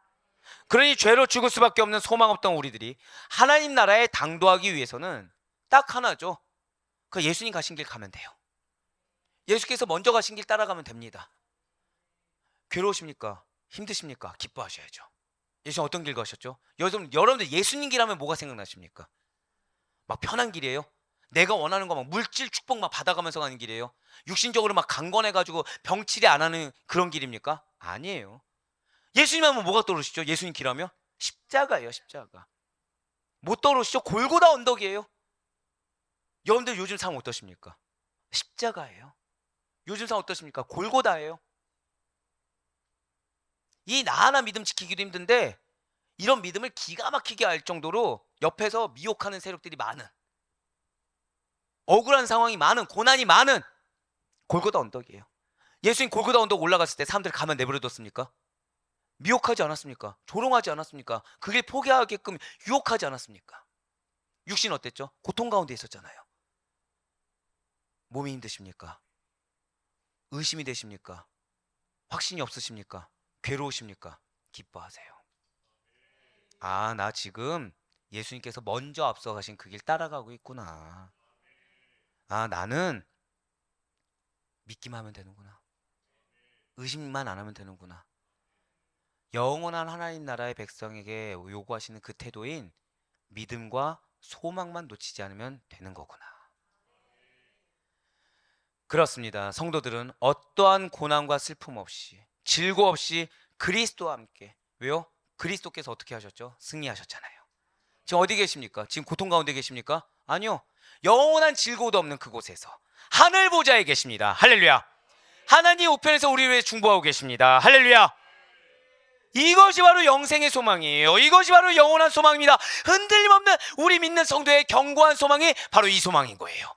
그러니 죄로 죽을 수밖에 없는 소망 없던 우리들이 하나님 나라에 당도하기 위해서는 딱 하나죠. 그 예수님 가신 길 가면 돼요. 예수께서 먼저 가신 길 따라가면 됩니다. 괴로우십니까? 힘드십니까? 기뻐하셔야죠. 예수님 어떤 길 가셨죠? 여러분들 예수님 길 하면 뭐가 생각나십니까? 막 편한 길이에요? 내가 원하는 거 막 물질 축복 막 받아가면서 가는 길이에요? 육신적으로 막 강건해가지고 병치레 안 하는 그런 길입니까? 아니에요. 예수님 하면 뭐가 떠오르시죠? 예수님 길 하면? 십자가예요. 십자가. 뭐 떠오르시죠? 골고다 언덕이에요. 여러분들 요즘 삶 어떠십니까? 십자가예요. 요즘 삶 어떠십니까? 골고다예요. 이 나 하나 믿음 지키기도 힘든데 이런 믿음을 기가 막히게 할 정도로 옆에서 미혹하는 세력들이 많은, 억울한 상황이 많은, 고난이 많은 골고다 언덕이에요. 예수님 골고다 언덕 올라갔을 때 사람들 가면 내버려뒀습니까? 미혹하지 않았습니까? 조롱하지 않았습니까? 그 길 포기하게끔 유혹하지 않았습니까? 육신 어땠죠? 고통 가운데 있었잖아요. 몸이 힘드십니까? 의심이 되십니까? 확신이 없으십니까? 괴로우십니까? 기뻐하세요. 아, 나 지금 예수님께서 먼저 앞서가신 그 길 따라가고 있구나. 아, 나는 믿기만 하면 되는구나. 의심만 안 하면 되는구나. 영원한 하나님 나라의 백성에게 요구하시는 그 태도인 믿음과 소망만 놓치지 않으면 되는 거구나. 그렇습니다. 성도들은 어떠한 고난과 슬픔 없이, 질고 없이 그리스도와 함께, 왜요? 그리스도께서 어떻게 하셨죠? 승리하셨잖아요. 지금 어디 계십니까? 지금 고통 가운데 계십니까? 아니요. 영원한 질고도 없는 그곳에서 하늘 보좌에 계십니다. 할렐루야. 하나님 우편에서 우리 위해 중보하고 계십니다. 할렐루야. 이것이 바로 영생의 소망이에요. 이것이 바로 영원한 소망입니다. 흔들림 없는 우리 믿는 성도의 견고한 소망이 바로 이 소망인 거예요.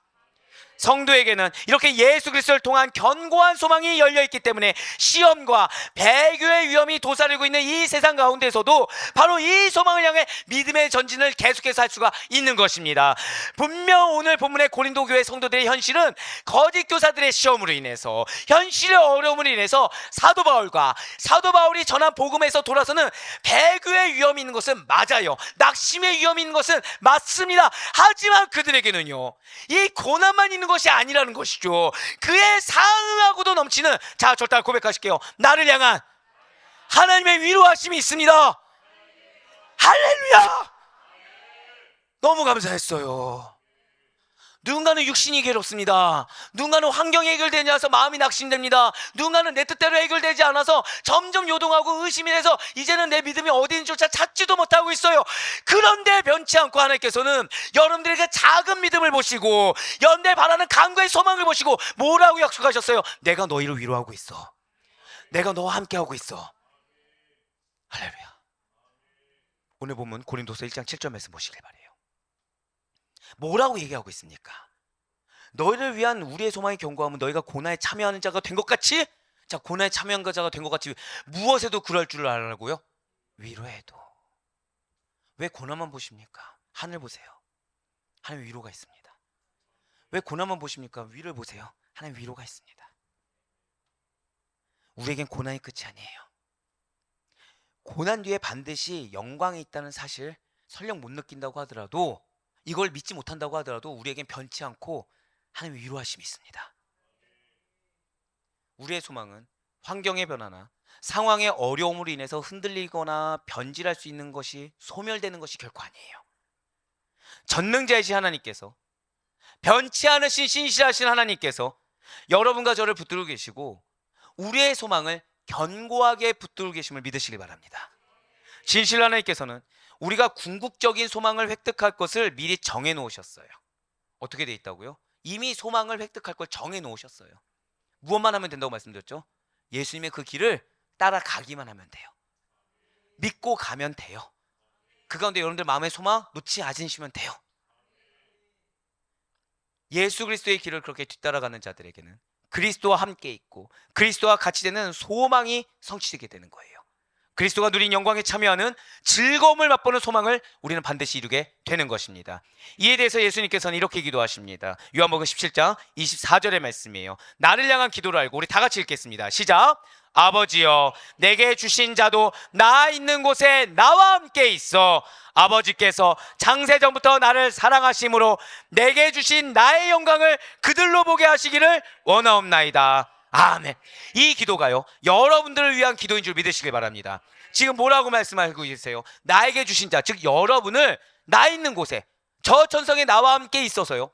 성도에게는 이렇게 예수 그리스도를 통한 견고한 소망이 열려있기 때문에 시험과 배교의 위험이 도사리고 있는 이 세상 가운데서도 바로 이 소망을 향해 믿음의 전진을 계속해서 할 수가 있는 것입니다. 분명 오늘 본문의 고린도 교회 성도들의 현실은 거짓 교사들의 시험으로 인해서, 현실의 어려움으로 인해서 사도 바울이 전한 복음에서 돌아서는 배교의 위험이 있는 것은 맞아요. 낙심의 위험이 있는 것은 맞습니다. 하지만 그들에게는요, 이 고난만 있는 것이 아니라는 것이죠. 그의 상응하고도 넘치는, 자, 저 따라 고백하실게요. 나를 향한 하나님의 위로하심이 있습니다. 할렐루야. 너무 감사했어요. 누군가는 육신이 괴롭습니다. 누군가는 환경이 해결되지 않아서 마음이 낙심됩니다. 누군가는 내 뜻대로 해결되지 않아서 점점 요동하고 의심이 돼서 이제는 내 믿음이 어디인지조차 찾지도 못하고 있어요. 그런데 변치 않고 하나님께서는 여러분들에게 작은 믿음을 보시고 연대 바라는 간구의 소망을 보시고 뭐라고 약속하셨어요? 내가 너희를 위로하고 있어. 내가 너와 함께하고 있어. 할렐루야. 오늘 보면 고린도서 1장 7절 말씀 보시길 바래요. 뭐라고 얘기하고 있습니까? 너희를 위한 우리의 소망이 견고하면 너희가 고난에 참여하는 자가 된 것 같이, 자, 고난에 참여한 자가 된 것 같이 무엇에도 그럴 줄 알라고요? 위로해도. 왜 고난만 보십니까? 하늘 보세요. 하나님 위로가 있습니다. 왜 고난만 보십니까? 위를 보세요. 하나님 위로가 있습니다. 우리에겐 고난이 끝이 아니에요. 고난 뒤에 반드시 영광이 있다는 사실 설령 못 느낀다고 하더라도, 이걸 믿지 못한다고 하더라도 우리에겐 변치 않고 하나님의 위로하심이 있습니다. 우리의 소망은 환경의 변화나 상황의 어려움으로 인해서 흔들리거나 변질할 수 있는 것이, 소멸되는 것이 결코 아니에요. 전능자이신 하나님께서, 변치 않으신 신실하신 하나님께서 여러분과 저를 붙들고 계시고 우리의 소망을 견고하게 붙들고 계심을 믿으시기 바랍니다. 진실로 하나님께서는 우리가 궁극적인 소망을 획득할 것을 미리 정해 놓으셨어요. 어떻게 돼 있다고요? 이미 소망을 획득할 걸 정해 놓으셨어요. 무엇만 하면 된다고 말씀드렸죠? 예수님의 그 길을 따라가기만 하면 돼요. 믿고 가면 돼요. 그 가운데 여러분들 마음의 소망 놓지 않으시면 돼요. 예수 그리스도의 길을 그렇게 뒤따라가는 자들에게는 그리스도와 함께 있고 그리스도와 같이 되는 소망이 성취되게 되는 거예요. 그리스도가 누린 영광에 참여하는 즐거움을 맛보는 소망을 우리는 반드시 이루게 되는 것입니다. 이에 대해서 예수님께서는 이렇게 기도하십니다. 요한복음 17장 24절의 말씀이에요. 나를 향한 기도를 알고 우리 다 같이 읽겠습니다. 시작. 아버지여, 내게 주신 자도 나 있는 곳에 나와 함께 있어 아버지께서 창세전부터 나를 사랑하심으로 내게 주신 나의 영광을 그들로 보게 하시기를 원하옵나이다. 아멘. 이 기도가요, 여러분들을 위한 기도인 줄 믿으시길 바랍니다. 지금 뭐라고 말씀하고 계세요? 나에게 주신 자, 즉 여러분을 나 있는 곳에, 저 천성에 나와 함께 있어서요,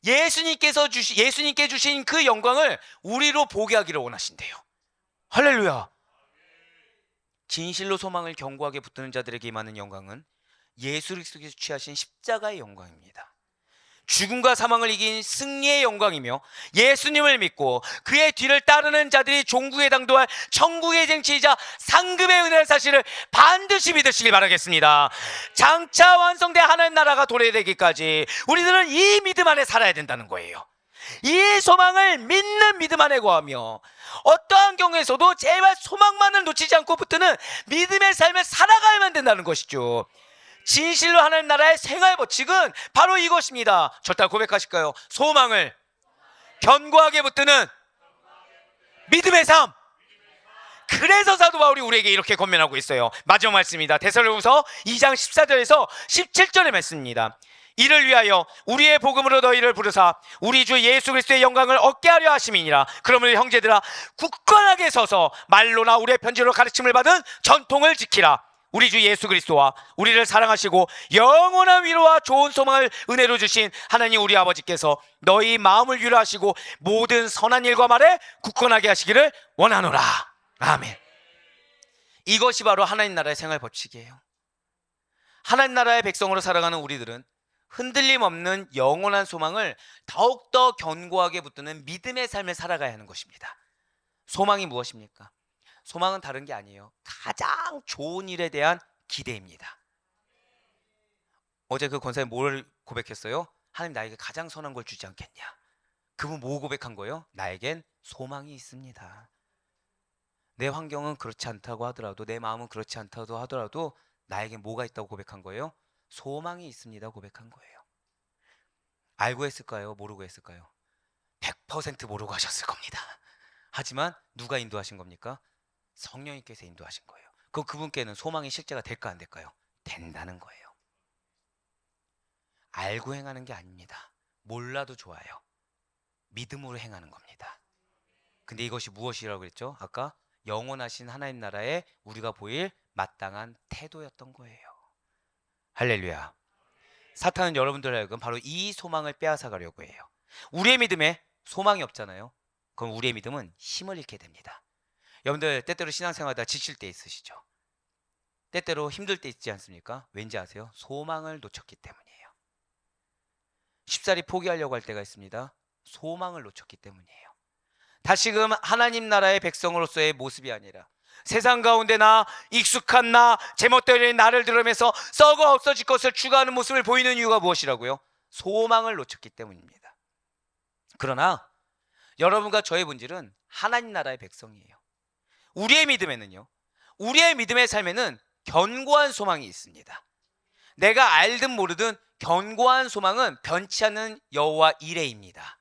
예수님께 주신 그 영광을 우리로 보게 하기를 원하신대요. 할렐루야. 진실로 소망을 견고하게 붙드는 자들에게 임하는 영광은 예수 그리스도께서 취하신 십자가의 영광입니다. 죽음과 사망을 이긴 승리의 영광이며 예수님을 믿고 그의 뒤를 따르는 자들이 종국에 당도할 천국의 쟁취이자 상급의 은혜의 사실을 반드시 믿으시길 바라겠습니다. 장차 완성된 하나님 나라가 도래되기까지 우리들은 이 믿음 안에 살아야 된다는 거예요. 이 소망을 믿는 믿음 안에 거하며 어떠한 경우에서도 제발 소망만을 놓치지 않고 붙드는 믿음의 삶을 살아가야만 된다는 것이죠. 진실로 하나님 나라의 생활 법칙은 바로 이것입니다. 절대 고백하실까요? 소망을 견고하게 붙드는 믿음의 삶. 그래서 사도 바울이 우리에게 이렇게 권면하고 있어요. 마지막 말씀입니다. 데살로니가서 2장 14절에서 17절의 말씀입니다. 이를 위하여 우리의 복음으로 너희를 부르사 우리 주 예수 그리스도의 영광을 얻게 하려 하심이니라. 그러므로 형제들아, 굳건하게 서서 말로나 우리의 편지로 가르침을 받은 전통을 지키라. 우리 주 예수 그리스도와 우리를 사랑하시고 영원한 위로와 좋은 소망을 은혜로 주신 하나님 우리 아버지께서 너희 마음을 위로하시고 모든 선한 일과 말에 굳건하게 하시기를 원하노라. 아멘. 이것이 바로 하나님 나라의 생활 법칙이에요. 하나님 나라의 백성으로 살아가는 우리들은 흔들림 없는 영원한 소망을 더욱더 견고하게 붙드는 믿음의 삶을 살아가야 하는 것입니다. 소망이 무엇입니까? 소망은 다른 게 아니에요. 가장 좋은 일에 대한 기대입니다. 어제 그 권사님 뭘 고백했어요? 하나님 나에게 가장 선한 걸 주지 않겠냐? 그분 뭐 고백한 거예요? 나에겐 소망이 있습니다. 내 환경은 그렇지 않다고 하더라도, 내 마음은 그렇지 않다고 하더라도 나에겐 뭐가 있다고 고백한 거예요? 소망이 있습니다 고백한 거예요. 알고 했을까요? 모르고 했을까요? 100% 모르고 하셨을 겁니다. 하지만 누가 인도하신 겁니까? 성령님께서 인도하신 거예요. 그럼 그분께는 소망이 실제가 될까 안 될까요? 된다는 거예요. 알고 행하는 게 아닙니다. 몰라도 좋아요. 믿음으로 행하는 겁니다. 근데 이것이 무엇이라고 그랬죠? 아까 영원하신 하나님 나라에 우리가 보일 마땅한 태도였던 거예요. 할렐루야. 사탄은 여러분들 하여금 바로 이 소망을 빼앗아가려고 해요. 우리의 믿음에 소망이 없잖아요. 그럼 우리의 믿음은 힘을 잃게 됩니다. 여러분들 때때로 신앙생활하다 지칠 때 있으시죠? 때때로 힘들 때 있지 않습니까? 왠지 아세요? 소망을 놓쳤기 때문이에요. 쉽사리 포기하려고 할 때가 있습니다. 소망을 놓쳤기 때문이에요. 다시금 하나님 나라의 백성으로서의 모습이 아니라 세상 가운데 나, 익숙한 나, 제멋대로 나를 드러내면서 썩어 없어질 것을 추구하는 모습을 보이는 이유가 무엇이라고요? 소망을 놓쳤기 때문입니다. 그러나 여러분과 저의 본질은 하나님 나라의 백성이에요. 우리의 믿음에는요, 우리의 믿음의 삶에는 견고한 소망이 있습니다. 내가 알든 모르든 견고한 소망은 변치 않는 여호와 이레입니다.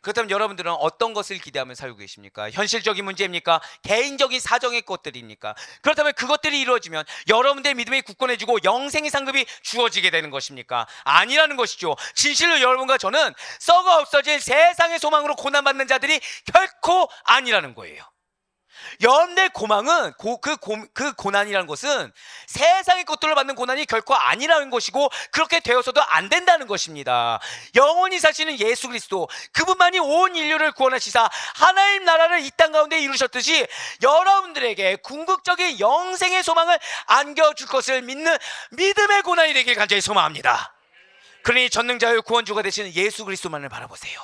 그렇다면 여러분들은 어떤 것을 기대하며 살고 계십니까? 현실적인 문제입니까? 개인적인 사정의 것들입니까? 그렇다면 그것들이 이루어지면 여러분들의 믿음이 굳건해지고 영생의 상급이 주어지게 되는 것입니까? 아니라는 것이죠. 진실로 여러분과 저는 썩어 없어질 세상의 소망으로 고난받는 자들이 결코 아니라는 거예요. 여러분들의 고망은 그 고난이라는 것은 세상의 것들을 받는 고난이 결코 아니라는 것이고 그렇게 되어서도 안 된다는 것입니다. 영원히 사시는 예수 그리스도, 그분만이 온 인류를 구원하시사 하나님 나라를 이 땅 가운데 이루셨듯이 여러분들에게 궁극적인 영생의 소망을 안겨줄 것을 믿는 믿음의 고난이 되길 간절히 소망합니다. 그러니 전능자요 구원주가 되시는 예수 그리스도만을 바라보세요.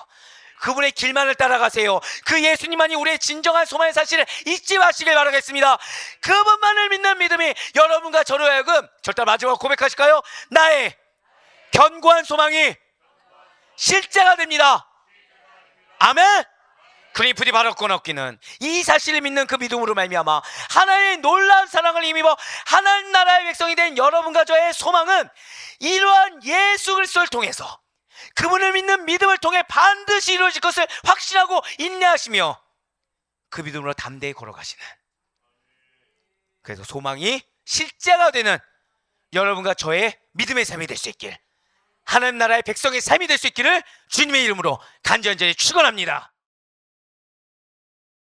그분의 길만을 따라가세요. 그 예수님만이 우리의 진정한 소망의 사실을 잊지 마시길 바라겠습니다. 그분만을 믿는 믿음이 여러분과 저로 하여금 절대 마지막으로 고백하실까요? 나의 견고한 소망이 실제가 됩니다. 아멘. 그러니 부디 바랄 건 없기는 이 사실을 믿는 그 믿음으로 말미암아 하나님의 놀라운 사랑을 힘입어 하나님 나라의 백성이 된 여러분과 저의 소망은 이러한 예수 그리스도를 통해서, 그분을 믿는 믿음을 통해 반드시 이루어질 것을 확신하고 인내하시며 그 믿음으로 담대히 걸어가시는, 그래서 소망이 실제가 되는 여러분과 저의 믿음의 삶이 될 수 있길, 하나님 나라의 백성의 삶이 될 수 있기를 주님의 이름으로 간절히 축원합니다.